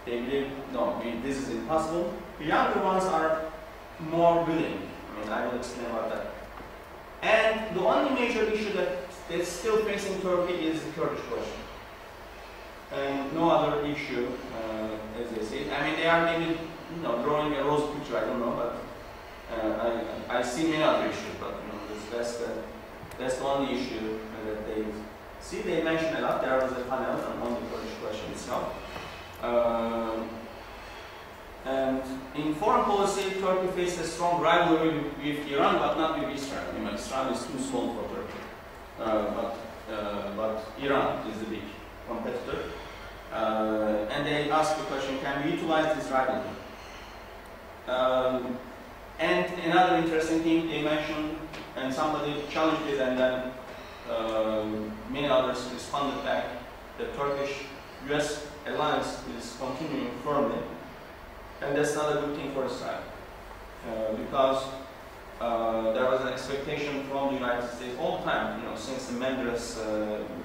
they believe, no, this is impossible. The younger ones are more willing. I will explain about that. And the only major issue that's still facing Turkey is the Kurdish question. And no other issue, as they say. They are maybe drawing a rose picture, I don't know, but I see many other issues, but that's the only issue that they see. They mention a lot. There was a panel on the Kurdish question itself. And in foreign policy, Turkey faces a strong rivalry with Iran, but not with Israel. Israel is too small for Turkey. But Iran is the big competitor. And they ask the question, can we utilize this rivalry? And another interesting thing they mentioned, and somebody challenged it, and then many others responded back, the Turkish-US alliance is continuing firmly, and that's not a good thing for Israel, because there was an expectation from the United States all the time, since the Menderes,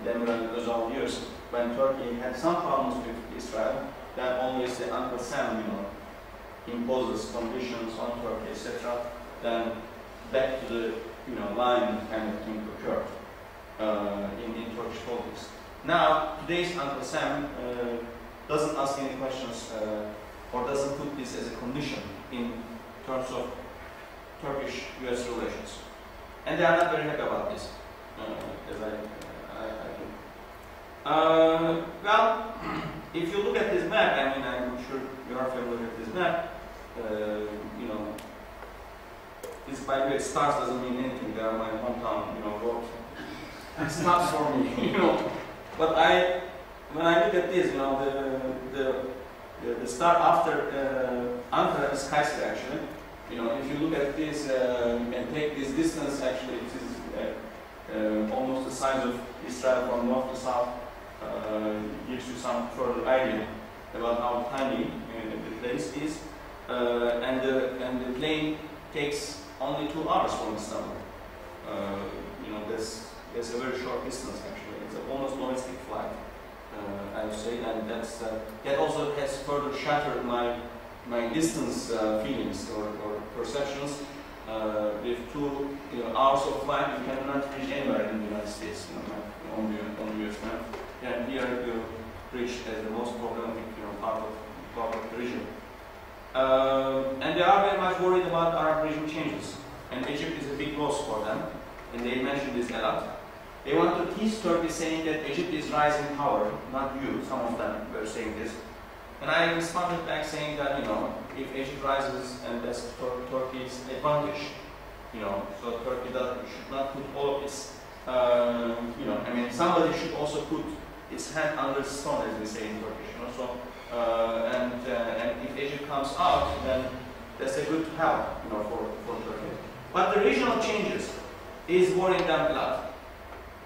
Demirel, Özal years, when Turkey had some problems with Israel, that always the Uncle Sam, imposes conditions on Turkey, etc. Then back to the, line kind of thing occurred in Turkish politics. Now, today's Uncle Sam doesn't ask any questions or doesn't put this as a condition in terms of Turkish-US relations. And they are not very happy about this, as I think. Well, if you look at this map, I mean, I'm sure you are familiar with this map, this, by the way, stars doesn't mean anything. They are my hometown, road. It's not for me, But when I look at this, the star after Ankara is Kayseri, actually. If you look at this and take this distance, actually, it is almost the size of Israel from north to south. Gives you some further idea about how tiny the place is. And the plane takes only 2 hours from Istanbul. That's a very short distance, actually. It's almost domestic flight, I would say, and that also has further shattered my distance feelings or perceptions. With 2 hours of flight, you cannot reach anywhere in the United States on the US map. And here you reach as the most problematic part of the region. And they are very much worried about Arab regime changes. And Egypt is a big loss for them. And they mentioned this a lot. They want to tease Turkey, saying that Egypt is rising power, not you. Some of them were saying this. And I responded back saying that, if Egypt rises, and that's Turkey's advantage, so Turkey should not put all of its, somebody should also put its hand under the stone, as we say in Turkish, and if Egypt comes out, then that's a good help, for Turkey. But the regional changes is worrying them a lot.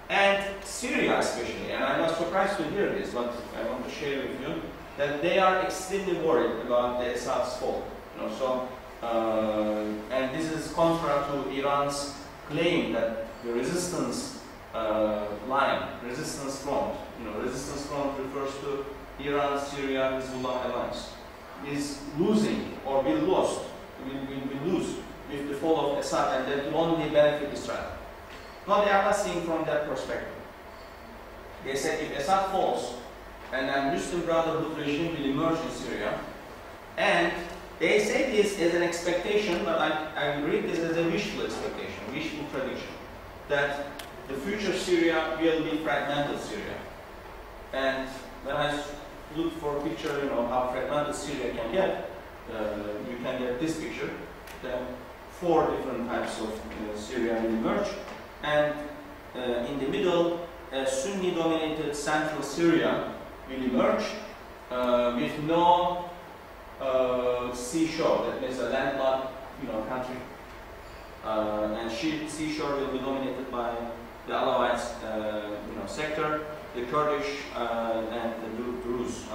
And Syria especially, and I was surprised to hear this, but I want to share with you, that they are extremely worried about the Assad's fall. And this is contrary to Iran's claim that the resistance line, resistance front, resistance front refers to Iran, Syria, Hezbollah alliance, is losing or will lose with the fall of Assad, and that will only benefit Israel. No, they are not seeing from that perspective. They said if Assad falls, and then Muslim Brotherhood regime will emerge in Syria, and they say this as an expectation, but I read this as a wishful expectation, wishful prediction, that the future Syria will be fragmented Syria. And when I look for a picture, how fragmented Syria can get, you can get this picture. Then 4 different types of Syria will emerge, and in the middle, a Sunni-dominated central Syria will emerge with no seashore. That means a landlocked, country, and seashore will be dominated by the Alawites, sector, the Kurdish and the Druze,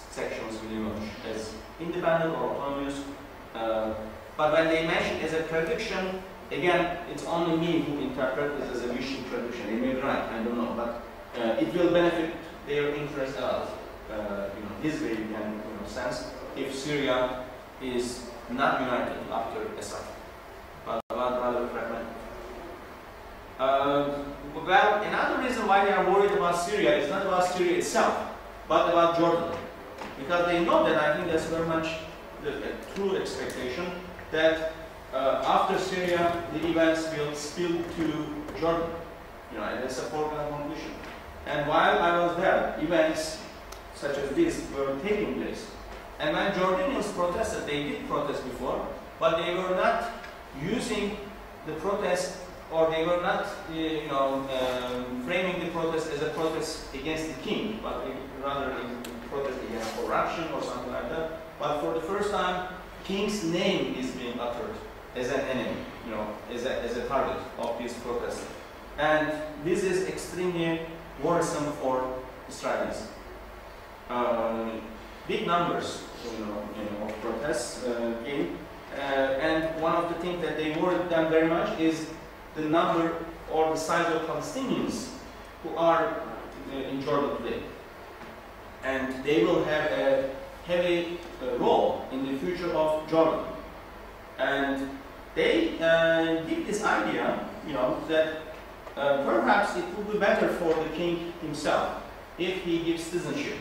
sections will emerge as independent or autonomous. But when they mention as a prediction, again, it's only me who interprets this as a wishful prediction. They may be right, I don't know, but it will benefit their interest a lot. This way you can sense if Syria is not united after Assad, but rather fragmented. Well, another reason why they are worried about Syria is not about Syria itself, but about Jordan. Because they know that, I think that's very much the true expectation, that after Syria, the events will spill to Jordan. And that's a foregone conclusion. And while I was there, events such as this were taking place. And when Jordanians protested, they did protest before, but they were not using the protest, or they were not, framing the protest as a protest against the king, but rather a protest against corruption or something like that. But for the first time, king's name is being uttered as an enemy, you know, as a target of this protest. And this is extremely worrisome for Israelis. Big numbers, of protests came, and one of the things that they worried them very much is the number or the size of Palestinians who are in Jordan today. And they will have a heavy role in the future of Jordan. And they give this idea, that perhaps it would be better for the king himself if he gives citizenship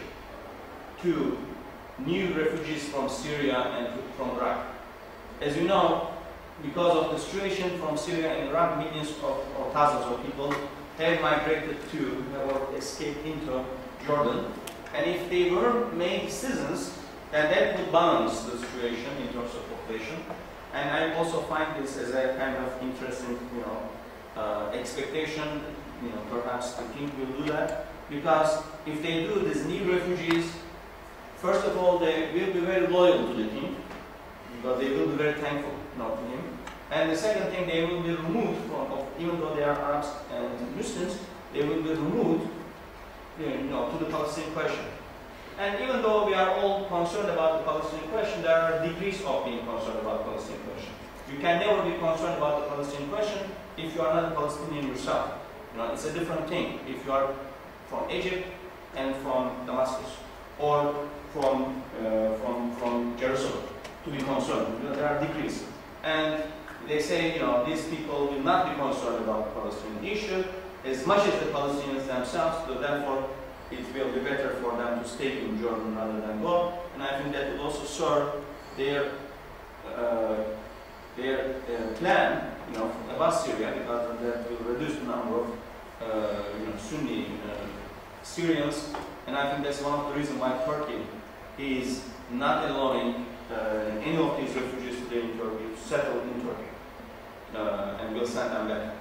to new refugees from Syria and from Iraq. As you know, because of the situation from Syria and Iraq, millions or thousands of people have migrated to or escaped into Jordan. And if they were made citizens, then that would balance the situation in terms of population. And I also find this as a kind of interesting, expectation. Perhaps the king will do that, because if they do, these new refugees, first of all, they will be very loyal to the king, because they will be very thankful to him. And the second thing, they will be removed from, even though they are Arabs and Muslims, they will be removed, to the Palestinian question. And even though we are all concerned about the Palestinian question, there are degrees of being concerned about the Palestinian question. You can never be concerned about the Palestinian question if you are not a Palestinian yourself. It's a different thing if you are from Egypt and from Damascus, or from Jerusalem, to be concerned. There are degrees. And they say, these people will not be concerned about the Palestinian issue as much as the Palestinians themselves, so therefore it will be better for them to stay in Jordan rather than go. And I think that will also serve their plan, about Syria, because that will reduce the number of Sunni Syrians. And I think that's one of the reasons why Turkey is not allowing any of these refugees today in Turkey to settle in Turkey, and will send them back.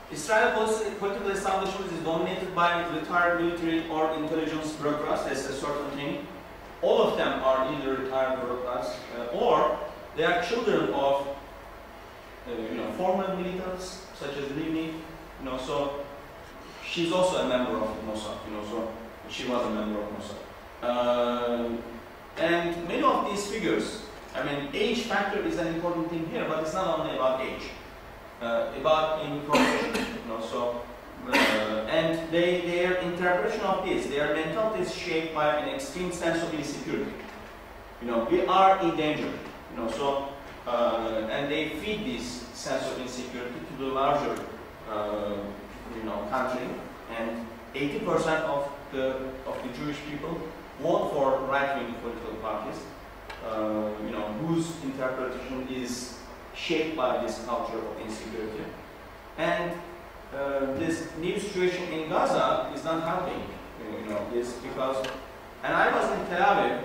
Israeli political establishment is dominated by retired military or intelligence bureaucrats. That's a certain thing. All of them are either retired bureaucrats or they are children of former militants, such as Livni. So she's also a member of Mossad. So she was a member of Mossad. And many of these figures, age factor is an important thing here, but it's not only about age. About information, and their interpretation of this, their mentality is shaped by an extreme sense of insecurity. We are in danger, and they feed this sense of insecurity to the larger, country, and 80% of the Jewish people vote for right-wing political parties, whose interpretation is shaped by this culture of insecurity. And this new situation in Gaza is not helping, this because, and I was in Tel Aviv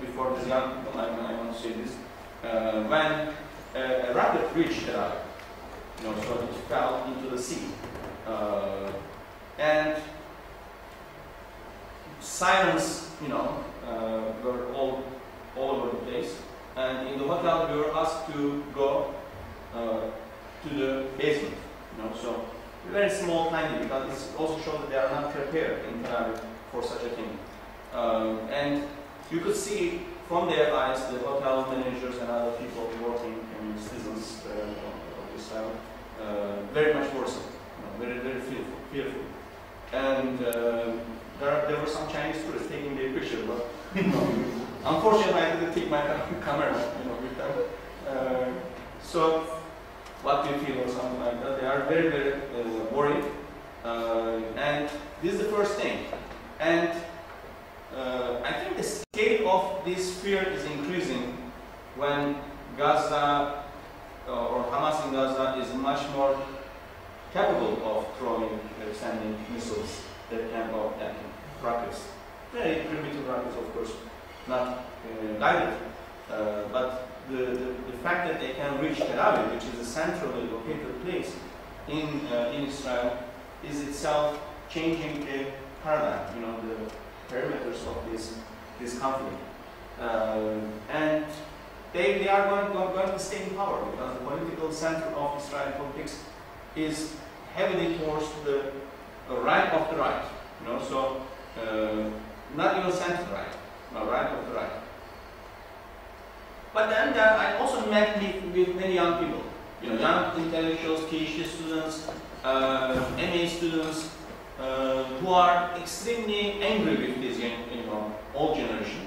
before this young people, I want to say this, when a rocket reached Tel Aviv, so it fell into the sea. And sirens, were all over the place. And in the hotel, we were asked to go to the basement. So very small, tiny, because it also shows that they are not prepared in Tel Aviv for such a thing. And you could see from their eyes the hotel managers and other people working in citizens of Israel very much worse, very, very fearful. And there were some Chinese tourists taking their picture, but unfortunately, I didn't take my camera, with them. So, what do you feel or something like that? They are very, very worried. And this is the first thing. And I think the scale of this fear is increasing when Gaza or Hamas in Gaza is much more capable of throwing, sending missiles that can go at rockets. Very primitive rockets, of course, not guided. But the fact that they can reach Tel Aviv, which is a centrally located place in Israel, is itself changing the paradigm, the parameters of this this conflict. And they are going to stay in power because the political center of Israeli politics is heavily towards the right of the right. You know, so not even center right, no, right of the right. But then I also met with many young people, you know, young intellectuals, PhD students, MA students, who are extremely angry with this, you know, old generation.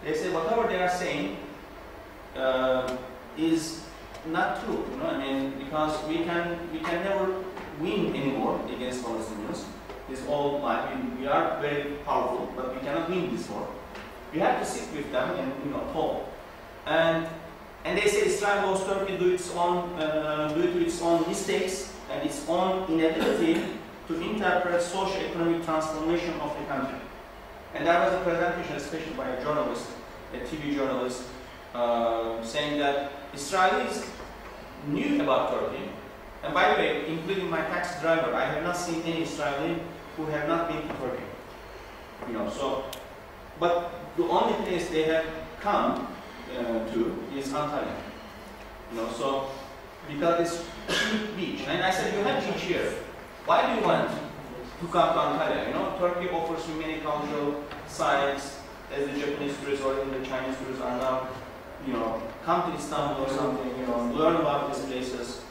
They say whatever they are saying is not true. You know, I mean, because we can never win anymore against Palestinians. It's all like we are very powerful, but we cannot win this war. We have to sit with them and, you know, talk. And they say Israel lost Turkey due to its own mistakes and its own inability to interpret socio-economic transformation of the country. And there was a presentation, especially by a journalist, a TV journalist, saying that Israelis knew about Turkey. And by the way, including my taxi driver, I have not seen any Israeli who have not been to Turkey. You know, so, but the only place they have come to is Antalya. You know, so because it's cheap beach, and I said you have beach here. Why do you want to come to Antalya? You know, Turkey offers you many cultural sites, as the Japanese tourists or even the Chinese tourists are now, you know, come to Istanbul or something, you know, learn about these places.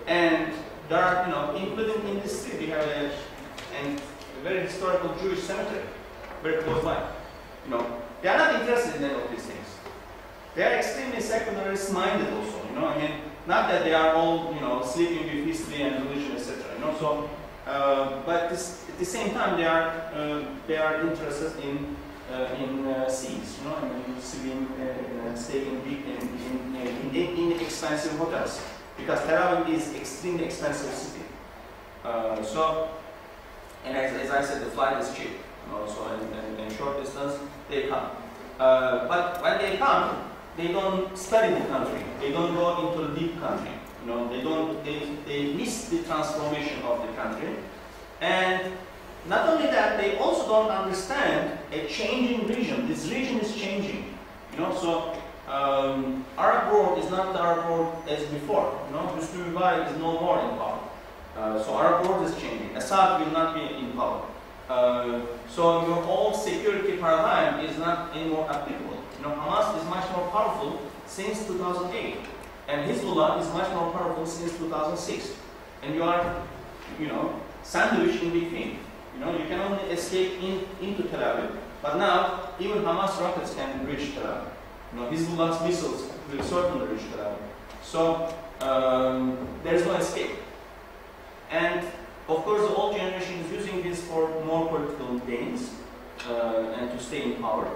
And there are, you know, including in this city, we have a very historical Jewish cemetery, very close by. You know, they are not interested in any of these things. They are extremely secularist minded also, you know, I mean, not that they are all, you know, sleeping with history and religion, etc. You know, so, but at the same time, they are interested in seas, you know, I mean, staying in expensive hotels, because Tel Aviv is extremely expensive city. So, and as I said, the flight is cheap, you know, so in short distance they come. But when they come, they don't study the country. They don't go into the deep country. You know, they miss the transformation of the country. And not only that, they also don't understand a changing region. This region is changing. You know, so Arab world is not the Arab world as before. You know, Hüsnü Mübarek is no more in power. So Arab world is changing. Assad will not be in power. So your whole security paradigm is not anymore applicable. You know, Hamas is much more powerful since 2008, and Hezbollah is much more powerful since 2006. And you are, you know, sandwiched in between. You know, you can only escape into Tel Aviv, but now even Hamas rockets can reach Tel Aviv. You know, Hezbollah's missiles will certainly reach Tel Aviv. So there is no escape. And of course, the old generation is using this for more political gains and to stay in power.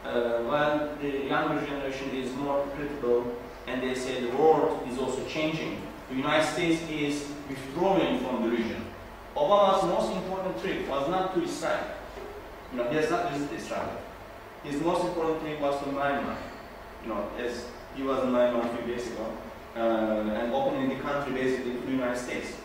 While the younger generation is more critical, and they say the world is also changing. The United States is withdrawing from the region. Obama's most important trip was not to Israel. You know, he has not visited Israel. His most important trip was to Myanmar. You know, as he was in Myanmar a few days ago, and opening the country basically to the United States.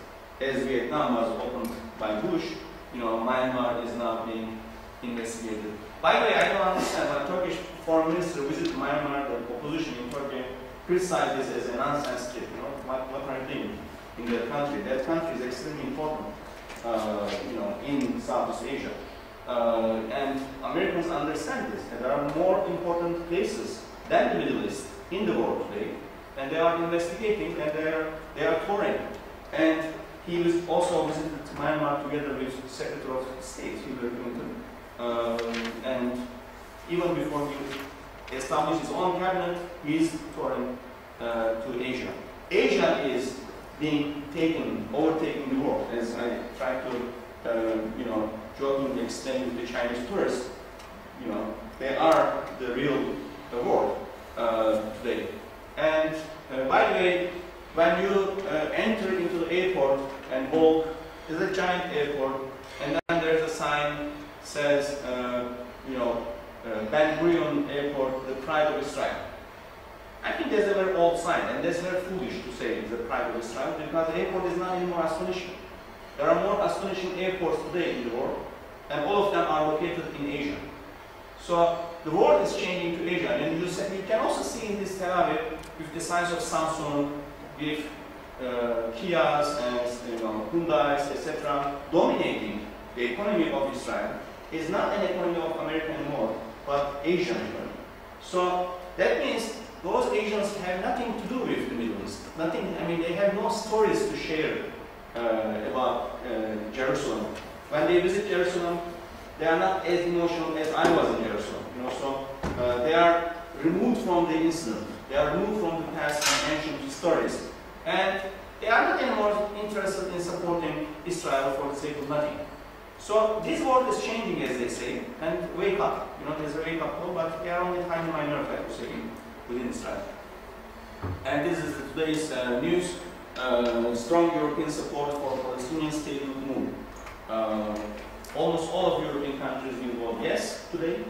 As Vietnam was opened by Bush, you know, Myanmar is now being investigated. By the way, I don't understand when a Turkish foreign minister visited Myanmar, the opposition in Turkey criticized this as a nonsense trip. You know, what are you doing in that country? That country is extremely important, you know, in Southeast Asia. And Americans understand this, and there are more important places than the Middle East in the world today, and they are investigating and they are touring. And he was also visited Myanmar together with Secretary of State Hillary Clinton, and even before he established his own cabinet, he is touring to Asia. Asia is being overtaking the world, as I try to, you know, jokingly explain to the Chinese tourists. You know, they are the real world today. And by the way, when you enter into the airport and walk, there's a giant airport, and then there's a sign says, you know, Ben Gurion Airport, the pride of Israel. I think that's a very old sign, and that's very foolish to say it's the pride of Israel, because the airport is not anymore astonishing. There are more astonishing airports today in the world, and all of them are located in Asia. So the world is changing to Asia, and you can also see in this Tel Aviv with the size of Samsung, with Kias and Hyundais, etc., dominating the economy of Israel. Is not an economy of America anymore, but Asian economy. So that means those Asians have nothing to do with the Middle East. Nothing. I mean, they have no stories to share about Jerusalem. When they visit Jerusalem, they are not as emotional as I was in Jerusalem. So they are removed from the incident. They are removed from the past and ancient stories, and they are not anymore interested in supporting Israel for the sake of nothing. So this world is changing, as they say, and wake up. There's a wake up call, but they are only tiny minority, I would say, within Israel. And this is today's news. Strong European support for Palestinian statehood move. Almost all of European countries will vote yes today,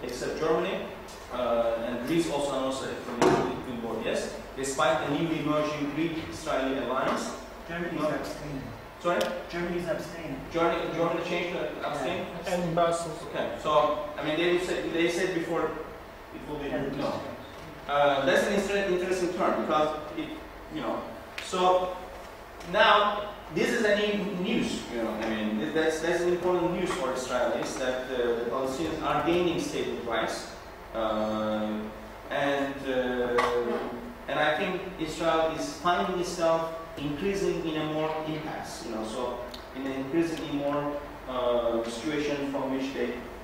except Germany, and Greece also announced that it will vote yes, despite the newly emerging Greek-Israeli alliance. Germany is abstaining. Sorry? Germany is abstaining. Germany changed the abstain? And Brussels. Okay, so, I mean, they said before it will be no. That's an interesting term because so now this is a news, I mean, that's an important news for Israelis that the Palestinians are gaining statehood rights, and I think Israel is finding itself increasing in a more impasse, so in an increasingly more situation from which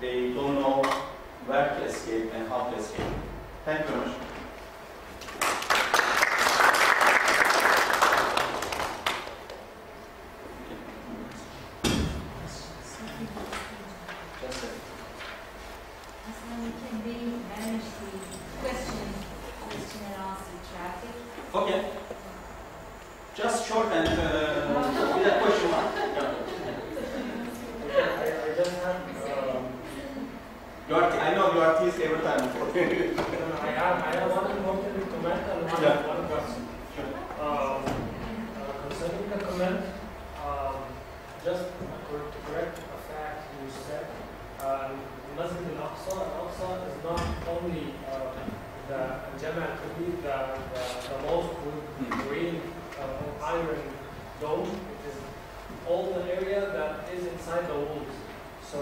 they don't know where to escape and how to escape. Thank you very much. Can we manage the question and answer traffic? Okay. Just short and with a question mark. I just have. I know you are teased every time before. I have one important comment and one question. Concerning the comment, just to correct a fact you said, Masjid al-Aqsa is not only the Jama' al-Kabir, the mosque with green iron dome. It is all the area that is inside the walls. So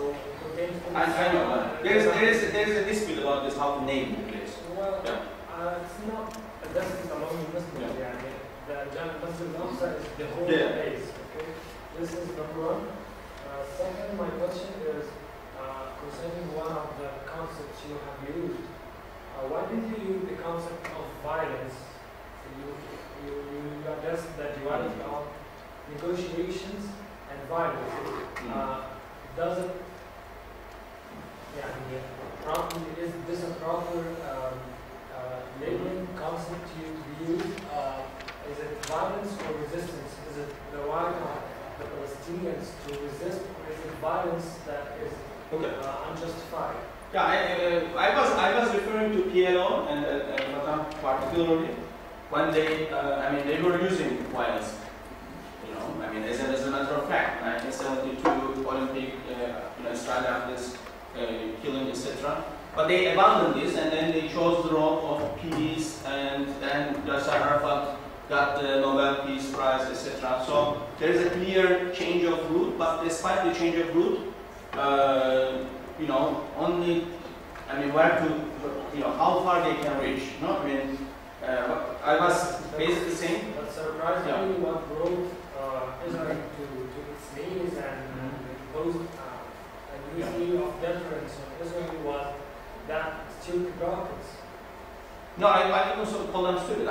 I know. There is a dispute about this, how to name the place. Well, it's not a dispute among Muslims. Yeah. The Masjid al-Aqsa is the whole place. Okay, this is number one. Second, my question is concerning one of the concepts you have used. Why did you use the concept of violence? You addressed the duality of negotiations and violence. Does it? Is this a proper labeling concept to be used? Is it violence or resistance? Is it the right of the Palestinians to resist, or is it violence that is unjustified? Yeah, I was referring to PLO and Fatah particularly when they were using violence. I mean, as a matter of fact, 1972 Olympic, Israeli athletes killing, etc. But they abandoned this, and then they chose the road of peace, and then Yasser Arafat got the Nobel Peace Prize, etc. So there is a clear change of route, but despite the change of route, where to, how far they can reach. I was basically saying. But surprisingly, what brought Israel to its knees and imposed a new view of deference on Israel was that stupid rockets. No, I didn't also call them stupid.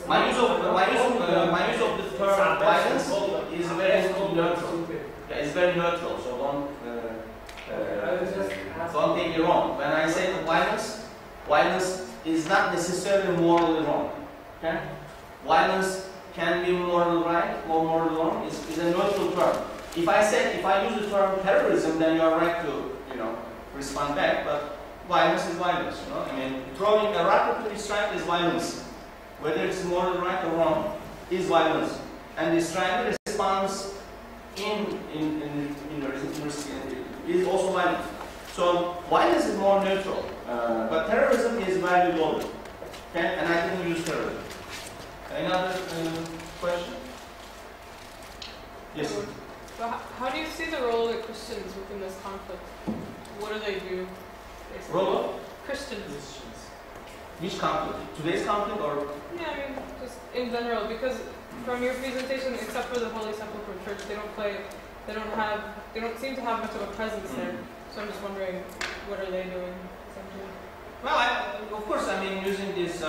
My use of the term violence is very neutral. Yeah, it's very neutral. So don't take me wrong. When I say violence is not necessarily morally wrong. Okay? Violence can be morally right or morally wrong. It's a neutral term. If I use the term terrorism, then you are right to respond back. But violence is violence. Throwing a rocket to Israel is violence. Whether it's morally right or wrong, is violence. And the Israeli response in is also violence. So violence is more neutral, but terrorism is very loaded. Okay? And I didn't use terrorism. Another question? Yes. So how do you see the role of the Christians within this conflict? What do they do? Basically? Role of? Christians. Which conflict? Today's conflict or? Yeah, I mean, just in general, because from your presentation, except for the Holy Sepulchre Church, they don't seem to have much of a presence there. So I'm just wondering, what are they doing, essentially? Well, of course, I mean, using this,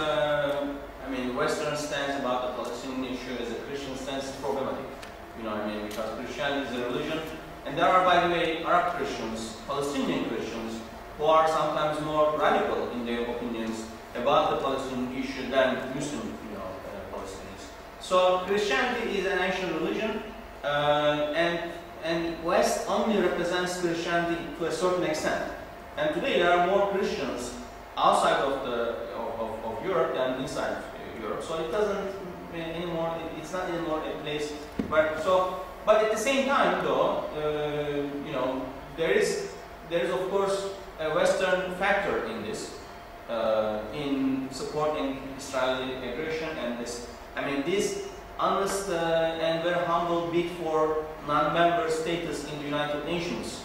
Western stance about the Palestinian issue as a Christian stance is problematic. You know, I mean, because Christianity is a religion, and there are, by the way, Arab Christians, Palestinian Christians, who are sometimes more radical in their opinions about the Palestinian issue than Muslim, Palestinians. So Christianity is an ancient religion, and West only represents Christianity to a certain extent. And today there are more Christians outside of Europe than inside Europe. So it doesn't anymore. It's not anymore a place. But at the same time, though, there is of course a Western factor in this, in supporting Israeli aggression and this. I mean, this honest and very humble bid for non-member status in the United Nations.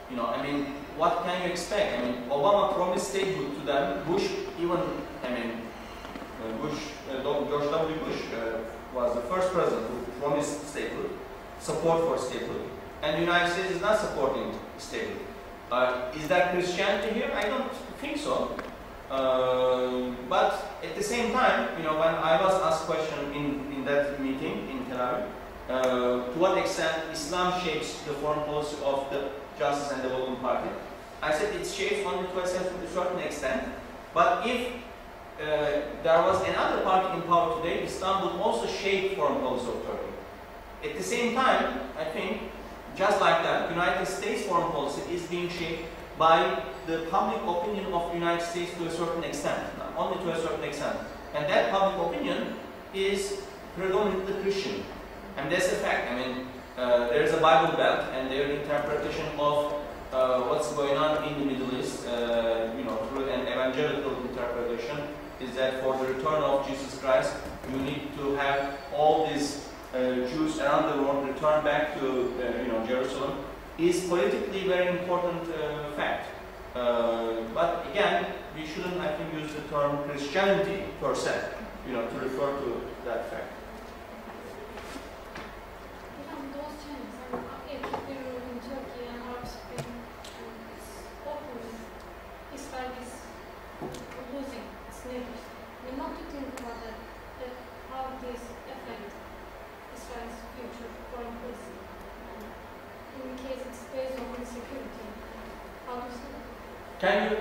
You know, I mean, what can you expect? I mean, Obama promised statehood to them. Bush, George W. Bush was the first president who promised statehood, support for statehood, and the United States is not supporting statehood. Is that Christianity here? I don't think so. But at the same time, when I was asked a question in that meeting in Tel Aviv, to what extent Islam shapes the foreign policy of the Justice and Development Party, I said it shapes only to a certain extent. But if there was another party in power today, Islam would also shape foreign policy of Turkey. At the same time, I think, just like that, United States foreign policy is being shaped by the public opinion of the United States to a certain extent, only to a certain extent. And that public opinion is predominantly Christian. And that's a fact. I mean, there is a Bible Belt, and their interpretation of what's going on in the Middle East, through an evangelical interpretation, is that for the return of Jesus Christ, you need to have all these Jews around the world return back to Jerusalem, is politically very important fact. But again, we shouldn't, I think, use the term Christianity per se, to refer to that fact. Those changes, in Turkey and Arab Spring, it's open. Israel is losing its neighbors. We not to think about that how this affects Israel's future foreign policy. In case it's based on insecurity, how do you see that? Can you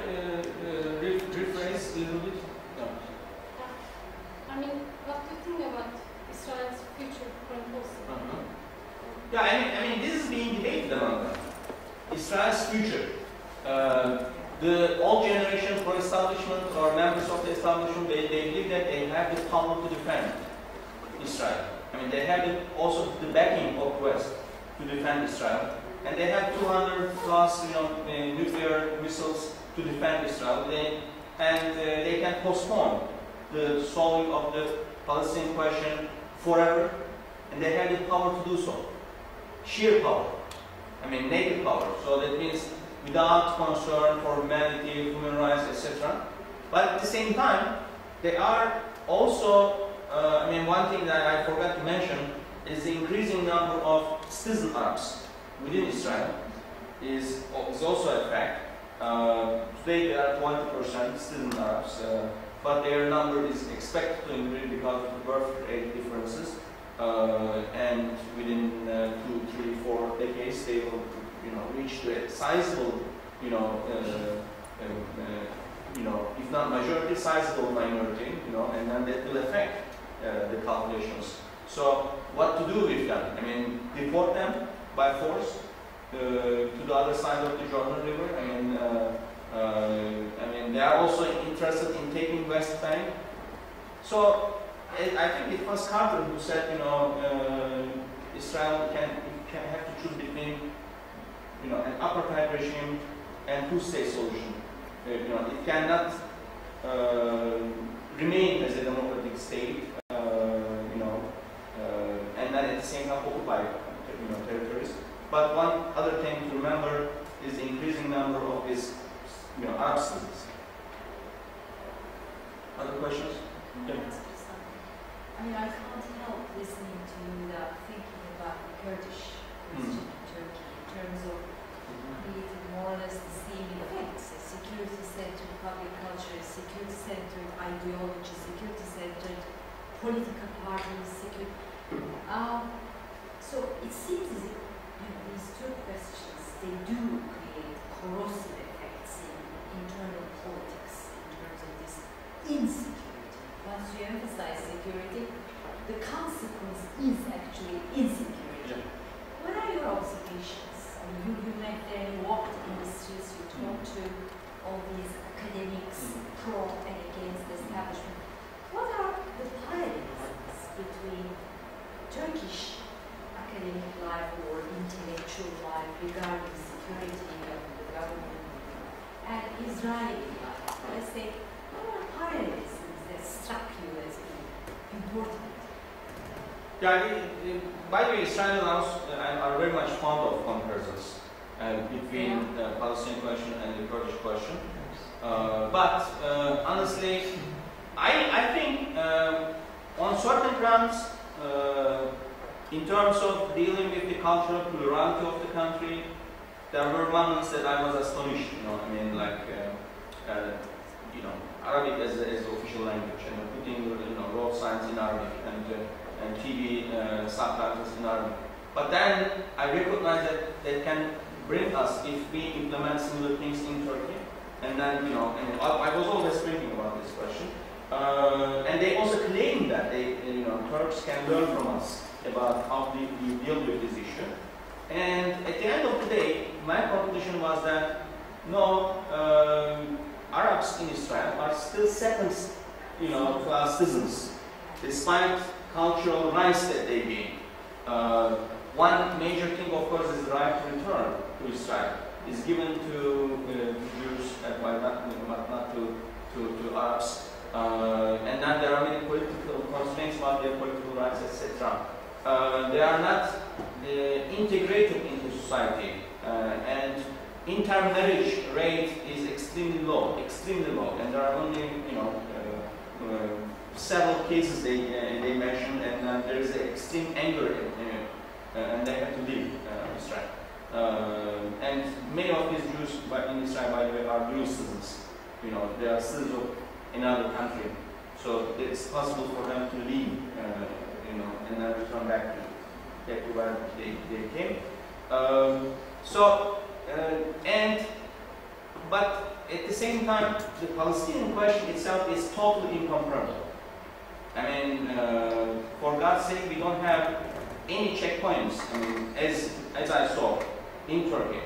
rephrase a little bit? No. I mean, what do you think about Israel's future foreign policy? Yeah, I mean, this is being debated among them. Israel's future. The old generation pro-establishment or members of the establishment, they believe that they have the power to defend Israel. I mean, they have also the backing of West to defend Israel. And they have 200 plus, nuclear missiles to defend Israel. They can postpone the solving of the Palestinian question forever, and they have the power to do so. Sheer power. I mean, naked power. So that means without concern for humanity, human rights, etc. But at the same time, they are also, one thing that I forgot to mention is the increasing number of citizen Arabs within Israel is also a fact. Today there are 20% citizen Arabs, but their number is expected to increase because of the birth rate differences. And within 2, 3, 4 decades, they will, reach to a sizable, if not majority, sizable minority, and then that will affect the calculations. So, what to do with them? I mean, deport them by force to the other side of the Jordan River. They are also interested in taking West Bank. So, I think it was Carter who said, Israel can have to choose between, an apartheid regime and two-state solution. You know, it cannot remain as a democratic state, you know, and then at the same time occupy, you know, territories. But one other thing to remember is the increasing number of these, you know, Arab citizens. Other questions? I mean, I can't help listening to you without thinking about the Kurdish question in Turkey in terms of creating more or less the same effects: a security-centered public culture, security-centered ideology, security-centered political parties. So it seems as if, you know, these two questions, they do create corrosive effects in internal politics in terms of this insecurity. Once you emphasize security, the consequence is actually insecurity. Yeah. What are your observations? I mean, you went there, you walked in the streets, you talked to all these academics pro and against the establishment. What are the parallelisms between Turkish academic life or intellectual life regarding security of the government and Israeli life? Let's say, what are parallelisms that struck you as being important? Yeah, by the way, Israel and us are very much fond of comparisons between the Palestinian question and the Kurdish question. But honestly, I think on certain grounds, in terms of dealing with the cultural plurality of the country, there were moments that I was astonished. You know, I mean, like you know, Arabic as the official language, and putting, you know, road signs in Arabic and TV subtitles in Arabic. But then I recognize that they can bring us if we implement similar things in Turkey. And then, you know, and I was always thinking about this question. And they also claim that they, you know, Turks can learn from us about how we deal with this issue. And at the end of the day, my conclusion was that no, Arabs in Israel are still second, you know, class citizens, despite cultural rights that they gain. One major thing, of course, is the right to return to Israel. Is given to Jews, but not to Arabs. And then there are many political constraints about their political rights, etc. They are not integrated into society, and intermarriage rate is extremely low, and there are only, you know, several cases they mentioned, and there is an extreme anger, and they have to leave Israel. And many of these Jews in Israel, by the way, are dual citizens. You know, they are citizens of another country, so it's possible for them to leave, you know, and then return back to where they came. But at the same time, the Palestinian question itself is totally incomparable. I mean, for God's sake, we don't have any checkpoints. I mean, as I saw in Turkey,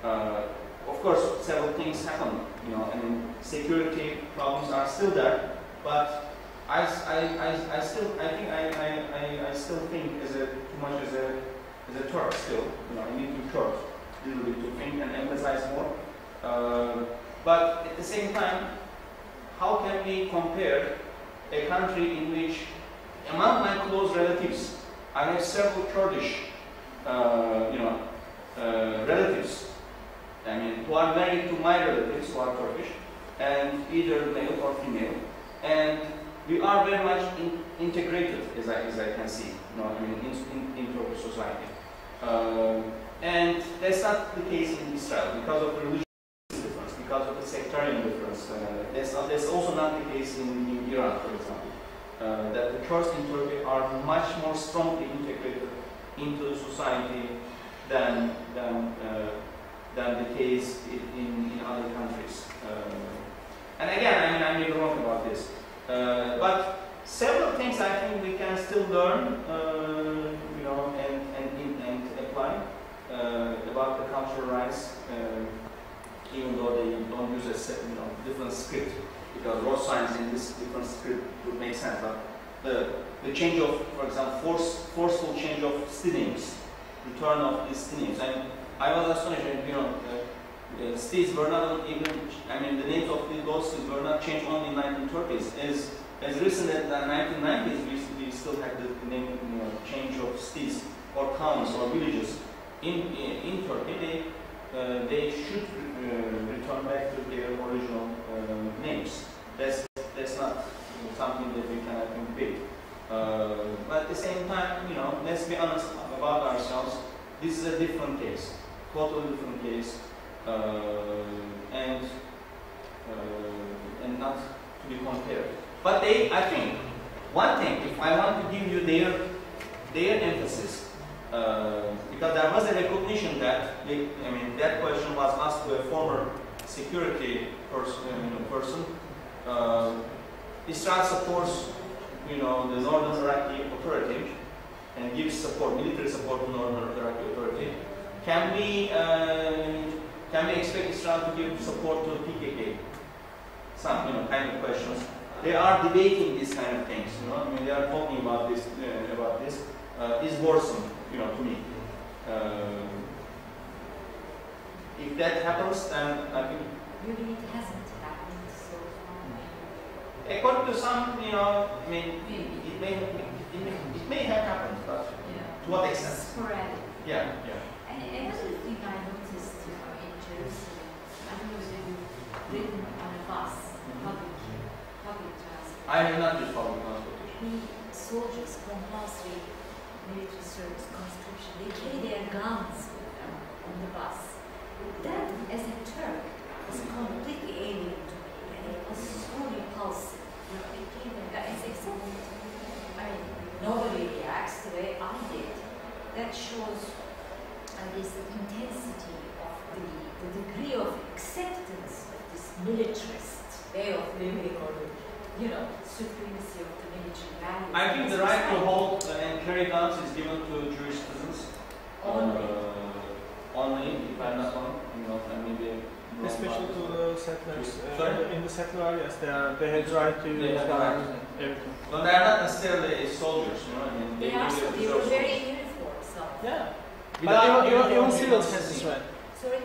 of course, several things happen. You know, I mean, security problems are still there, but I still think too much as a Turk still. You know, I need to Turk a little bit to think and emphasize more. But at the same time, how can we compare a country in which, among my close relatives, I have several Kurdish, you know, relatives, I mean, who are married to my relatives who are Turkish, and either male or female, and we are very much integrated, as I can see, you know, I mean, in Turkish society. And that's not the case in Israel because of the religious difference, because of the sectarian difference. That's also not the case in Iran, for example. That the Kurds in Turkey are much more strongly integrated into the society than the case in other countries. And again, I mean, I may be wrong about this, but several things I think we can still learn, you know, and apply about the cultural rights, even though they don't use a set, you know, different script, because road signs in this different script would make sense. But the change of, for example, forceful change of city names, return of these city names. And I was astonished, you know, cities were not even, I mean, the names of those cities were not changed only in 1930s. As recent as the 1990s, we still had the name, change of cities or towns or villages in Turkey. They should return back to their original names. That's not something that we can, I think, beat. But at the same time, let's be honest about ourselves. This is a different case, totally different case, and not to be compared. But I think, one thing, if I want to give you their emphasis, because there was a recognition that that question was asked to a former security person. Israel supports, the Northern Iraqi Authority and gives support, military support to Northern Iraqi Authority. Can we expect Israel to give support to PKK? Some, kind of questions. They are debating these kind of things. They are talking about this. Is worrisome, to me. If that happens, then I think. Really, it hasn't happened so far. According to some, it may have happened, but to what extent? Sporadic. Yeah. And another thing I noticed, in Jerusalem, I don't know if you've ridden on a bus, public transport. I have not used public transportation. The soldiers, compulsory military service conscription, they carry their guns with them on the bus. That, as a Turk, was completely alien to me, and it was so repulsive. They came and got, nobody reacts the way I did. That shows this intensity of the degree of acceptance of this militarist way of living, or supremacy of the military values. I think the right to hold and carry guns is given to Jewish citizens. Only, if I'm not wrong, maybe. Especially to the settlers. Sorry? In the settler areas, they have the right to use guns and everything. So they are not necessarily soldiers, They were very in uniform, so. Yeah. Without But even uniform, civils have this right. Sorry?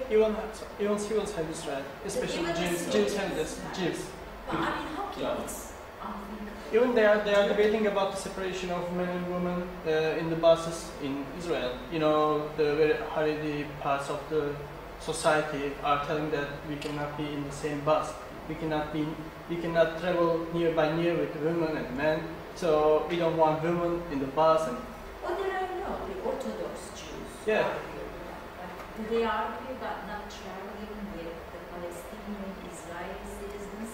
Even civils have this right. Especially Even the Jews have this. Jews. But how can it's unthinkable? Even they are debating about the separation of men and women in the buses in Israel. The very Haredi parts of the society are telling that we cannot be in the same bus. We cannot travel near by near with women and men. So we don't want women in the bus. And Well, there are the Orthodox Jews. Yeah. But do they argue about not traveling with the Palestinian Israeli citizens?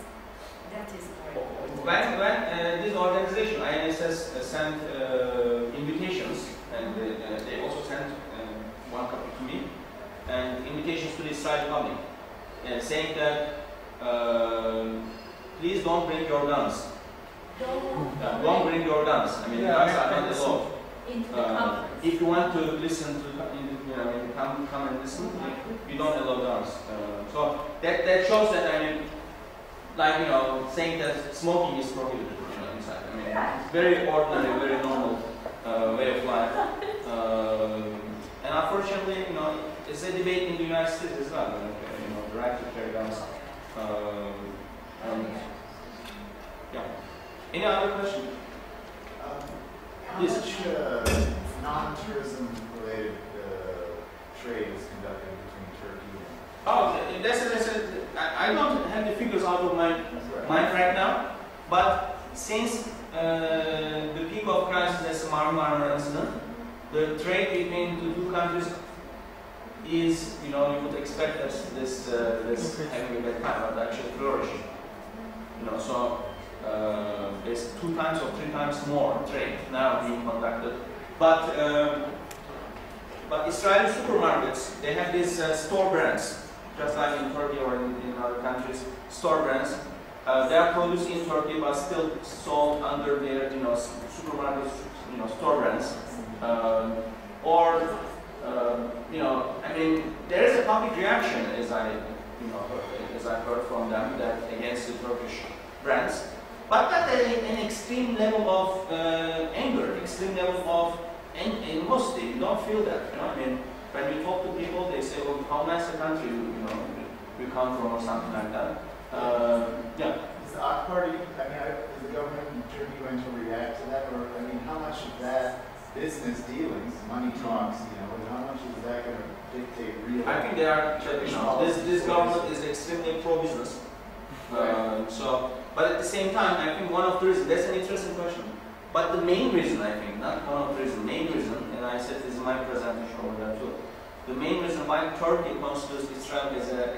That is more important. When this organization, INSS, sent invitations, and they also sent one copy to me, and invitations to the Israeli public, saying that please don't bring your guns. Don't bring your guns. Guns are not allowed. Into the conference. If you want to listen to, come and listen, you don't allow guns. So that shows that saying that smoking is prohibited inside. Very ordinary, very normal way of life. And unfortunately, it's a debate in the United States as well. The right to carry guns. Any other question? How Yes. much non-tourism related trade is conducted between Turkey and... I don't have the figures out of my mind right now, but since the peak of crisis as the Marmara incident, the trade between the two countries is, you would expect that this having a bad time, but actually flourishing. So there's 2 times or 3 times more trade now being conducted. But Israeli supermarkets, they have these store brands, just like in Turkey or in other countries, store brands. They are produced in Turkey but still sold under their supermarket store brands. There is a public reaction, as I heard from them, that against the Turkish brands, but not an extreme level of anger, extreme level of animosity. You don't feel that. When you talk to people, they say, "Oh, how nice a country, we come from or something like that. Yeah. Is the AK Party, I mean, is the government in Turkey going to react to that? Or, I mean, how much of that business dealings, money talks, you know, and how much is that going to dictate real? I think they are, this government is extremely pro-business. But at the same time, I think one of the reasons, that's an interesting question. But the main reason, I think, not one of the reasons, main reason, and I said this in my presentation over there too, the main reason why Turkey considers Israel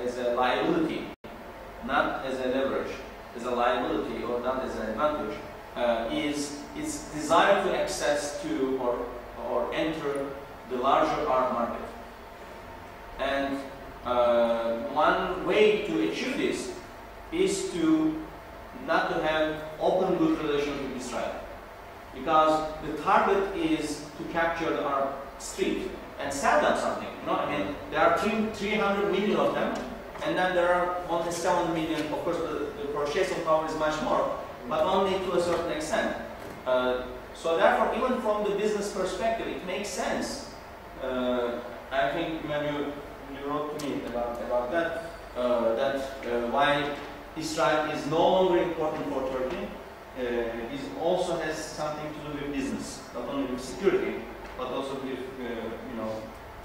as a liability, not as a leverage, as a liability or not as an advantage, is its desire to access to or enter the larger art market. And one way to achieve this is to not to have open good relations with Israel. Because the target is to capture the Arab street and sell them something. You know, I mean, there are 300 million of them, and then there are only 7 million. Of course, the purchasing power is much more, but only to a certain extent. So therefore, even from the business perspective, it makes sense. I think when you wrote to me about that, why Israel is no longer important for Turkey. It also has something to do with business, not only with security, but also with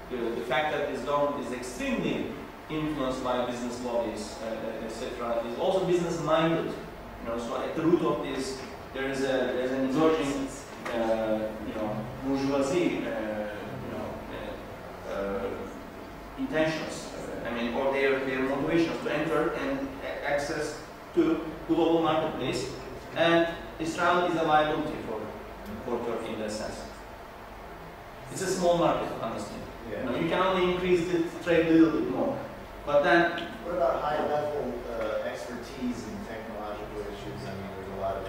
the fact that this government is extremely influenced by business lobbies, etc. Is also business-minded. You know, so at the root of this, there's an emerging, bourgeoisie, intentions. I mean, or their motivations to enter and access to global marketplace. And Israel is a liability for Turkey in that sense. It's a small market, honestly. Yeah. You can only increase the trade a little bit more. But then, what about high-level expertise in technological issues? I mean, there's a lot of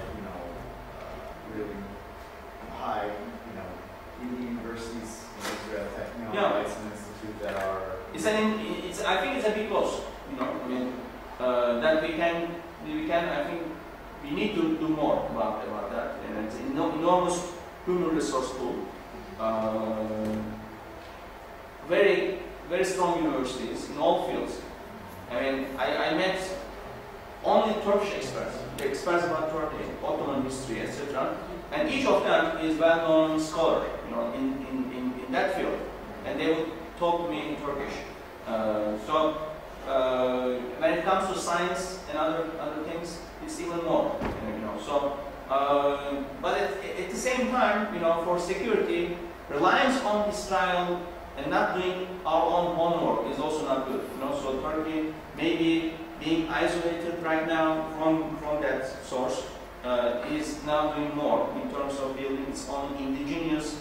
really high, universities in Israel, Technological Institute that are. I think it's a bit close. I mean, that we can. I think we need to do more about that. And it's an enormous human resource pool. Very, very strong universities in all fields. I mean, I met only Turkish experts about Turkey, Ottoman history, etc. And each of them is well-known scholar, in that field. And they would talk to me in Turkish. When it comes to science and other things, it's even more. But at the same time, for security, reliance on Israel and not doing our own homework is also not good. So Turkey maybe being isolated right now from that source is now doing more in terms of building its own indigenous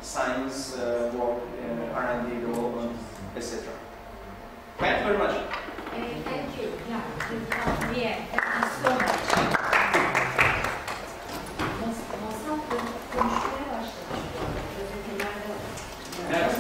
science work, R&D development, etc. Thank you very much. Thank you. Yeah, thank you so much. Masal konuşmaya başladı. Evet.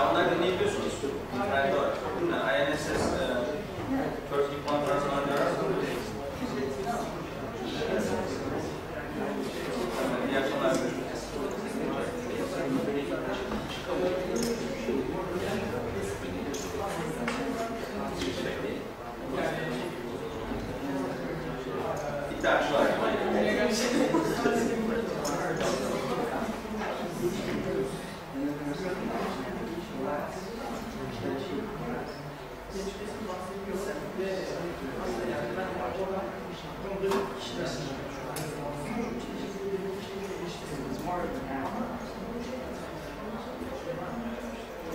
Onları dinleyebiliyorsunuz. İnternette var. INSS Turkey konferansına İyi akşamlar. İddiaçılar.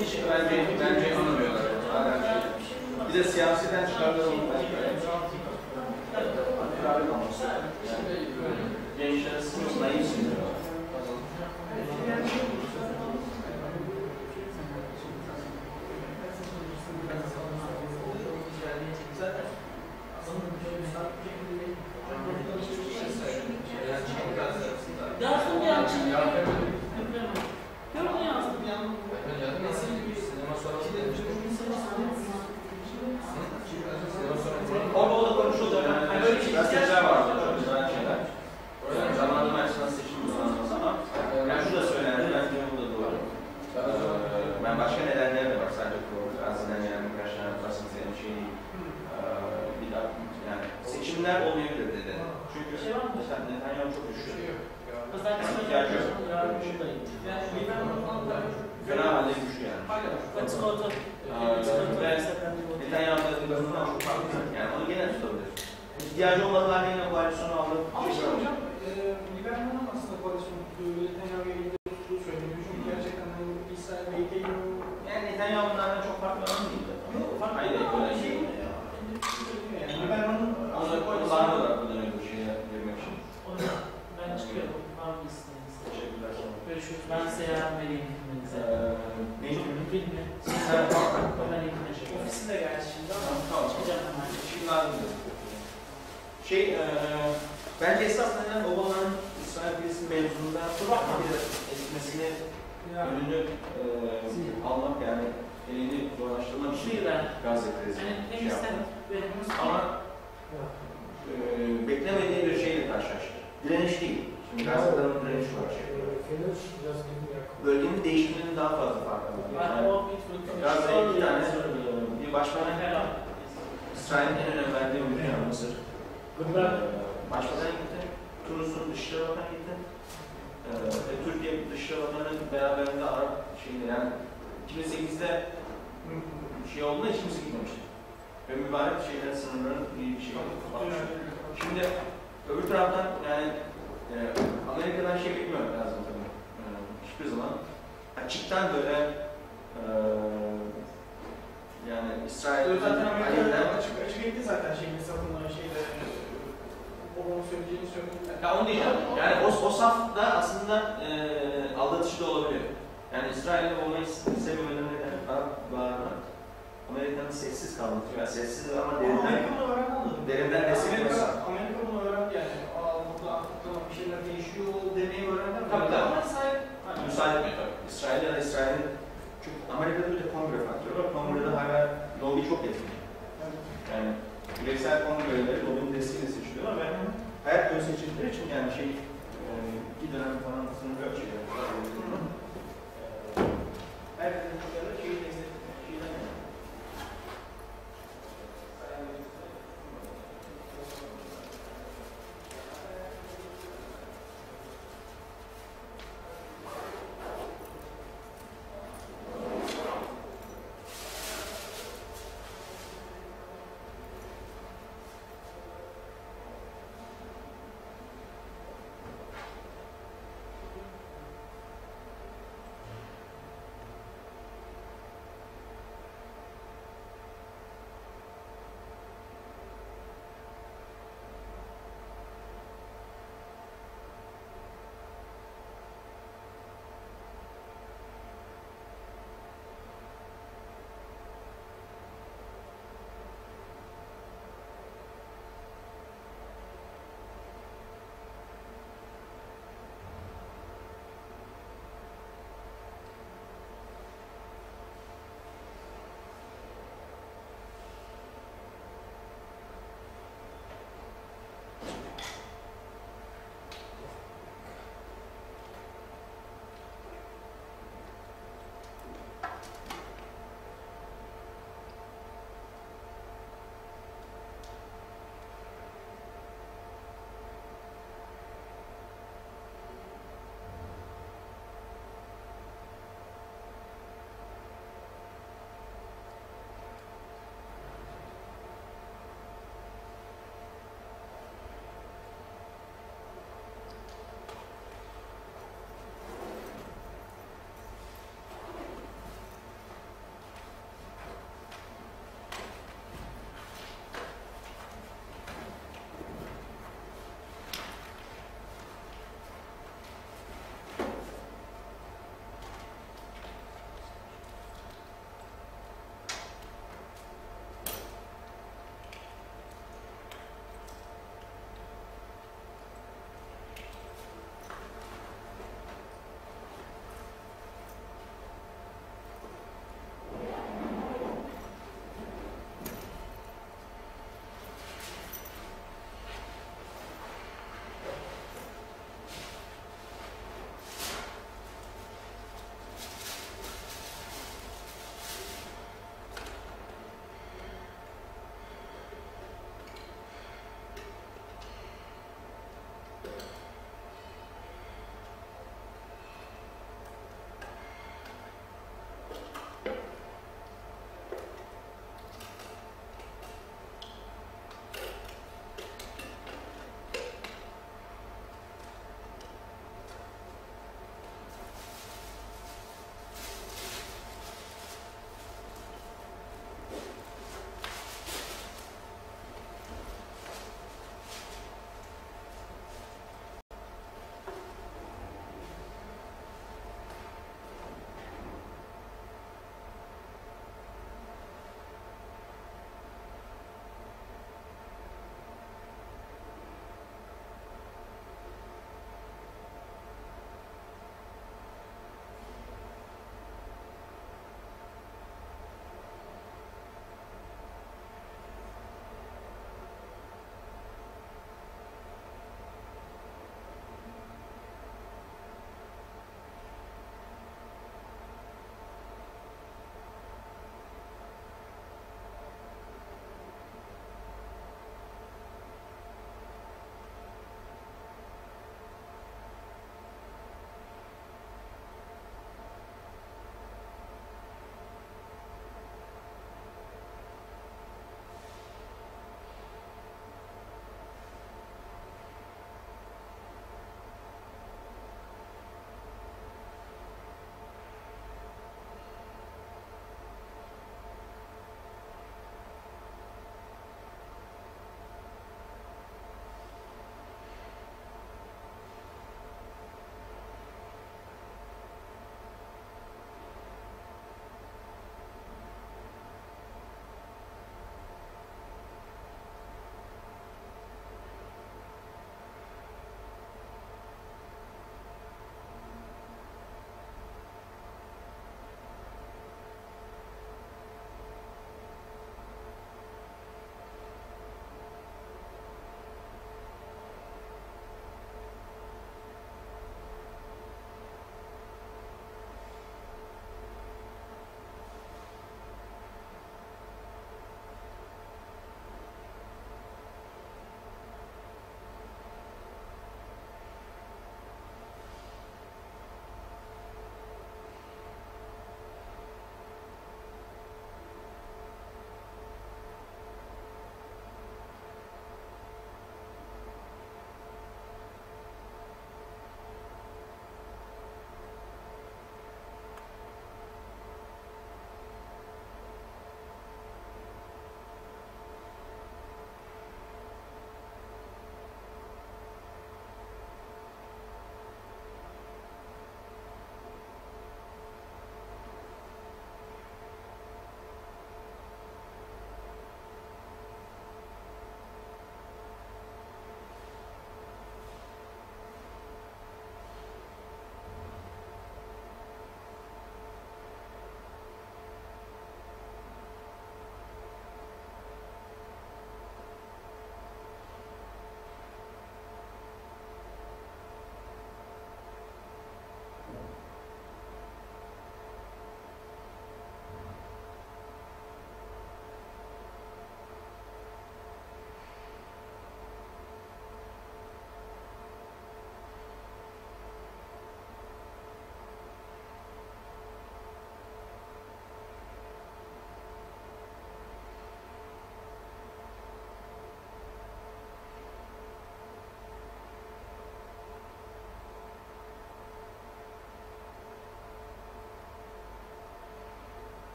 Hiç bence anlamıyorlar. Bir de siyaseten çıkardılar onu bence. Gençler sınıf naifsin. Yazdım ya. Gördün yazdım ya. oranı çok düşük. Mesela İhtiyacı yok. yarın buradayım. Yani Libanon'da Fena halde güçlü yani. let's go to Netanyahu'da gazından çok farklı. Yani onu gene tutabilir. İhtiyacı olmadılar yine koalisyonu aldı. Ama şey hocam, Libanon'un aslında koalisyon tuttuğu, Netanyahu'ya ilgili tuttuğu söyleniyor. Çünkü gerçekten hani İsrail belki yani Netanyahu'dan çok farklı olan değil. Hayır, öyle şey. yani Libanon'un Onu kullanıyorlar bu dönemde şeye girmek için. Ben çıkıyorum. Var mı isteğiniz? Teşekkürler. Görüşürüz. Ben size yarın vereyim filminize. Ne? Filmi. Ben ilgili şey. Ofisinde geldi şimdi ama Tamam. çıkacağım hemen. Şimdi lazım. Bence esasında Obama'nın İsrail-Filistin mevzunda etmesini önünü almak yani elini zorlaştırmak için Gazze krizini şey yaptı. Ama beklemediği bir şeyle karşılaştı. Direniş değil. Şimdi Gazze'den direniş var. Bölgenin değişiminin daha fazla farkında. Yani Gazze'ye 2 tane bir başbakan, İsrail'in en önemli verdiği ülke Mısır. Başbakan gitti, Tunus'un Dışişleri Bakanı gitti. Türkiye Dışişleri Bakanı beraberinde Arap şeyinde yani 2008'de şey olduğunda hiç kimse gitmemişti. Ve mübarek şeylerin sınırlarının iyi bir şey kapatmıştı. Şimdi öbür taraftan yani Amerika'dan şey bekliyorum lazım tabii. Hiçbir zaman açıktan böyle yani İsrail zaten Amerika'da açık etti zaten şeyin savunma şeyde onun söyleyeceğini söyledi. Ya onu diyeceğim. Yani o safta aslında aldatıcı da olabiliyor. Yani İsrail'de olmayı sevmemelerine bağırmak Amerika'nın sessiz kalması. Yani sessiz ama derinden desteklemesi. Amerika bunu öğrendi yani. Burada tamam bir şeyler değişiyor demeyi öğrendi. Tabii. Ama müsaade etmiyor tabii. İsrail ya da İsrail'in çünkü Amerika'da bir de kongre faktörü var. Kongrede hala lobi çok etkili. Yani bireysel kongre üyeleri lobinin desteğiyle seçiliyorlar ve hayat boyu seçildikleri için yani şey bir dönem falan sınırlı ölçüyor.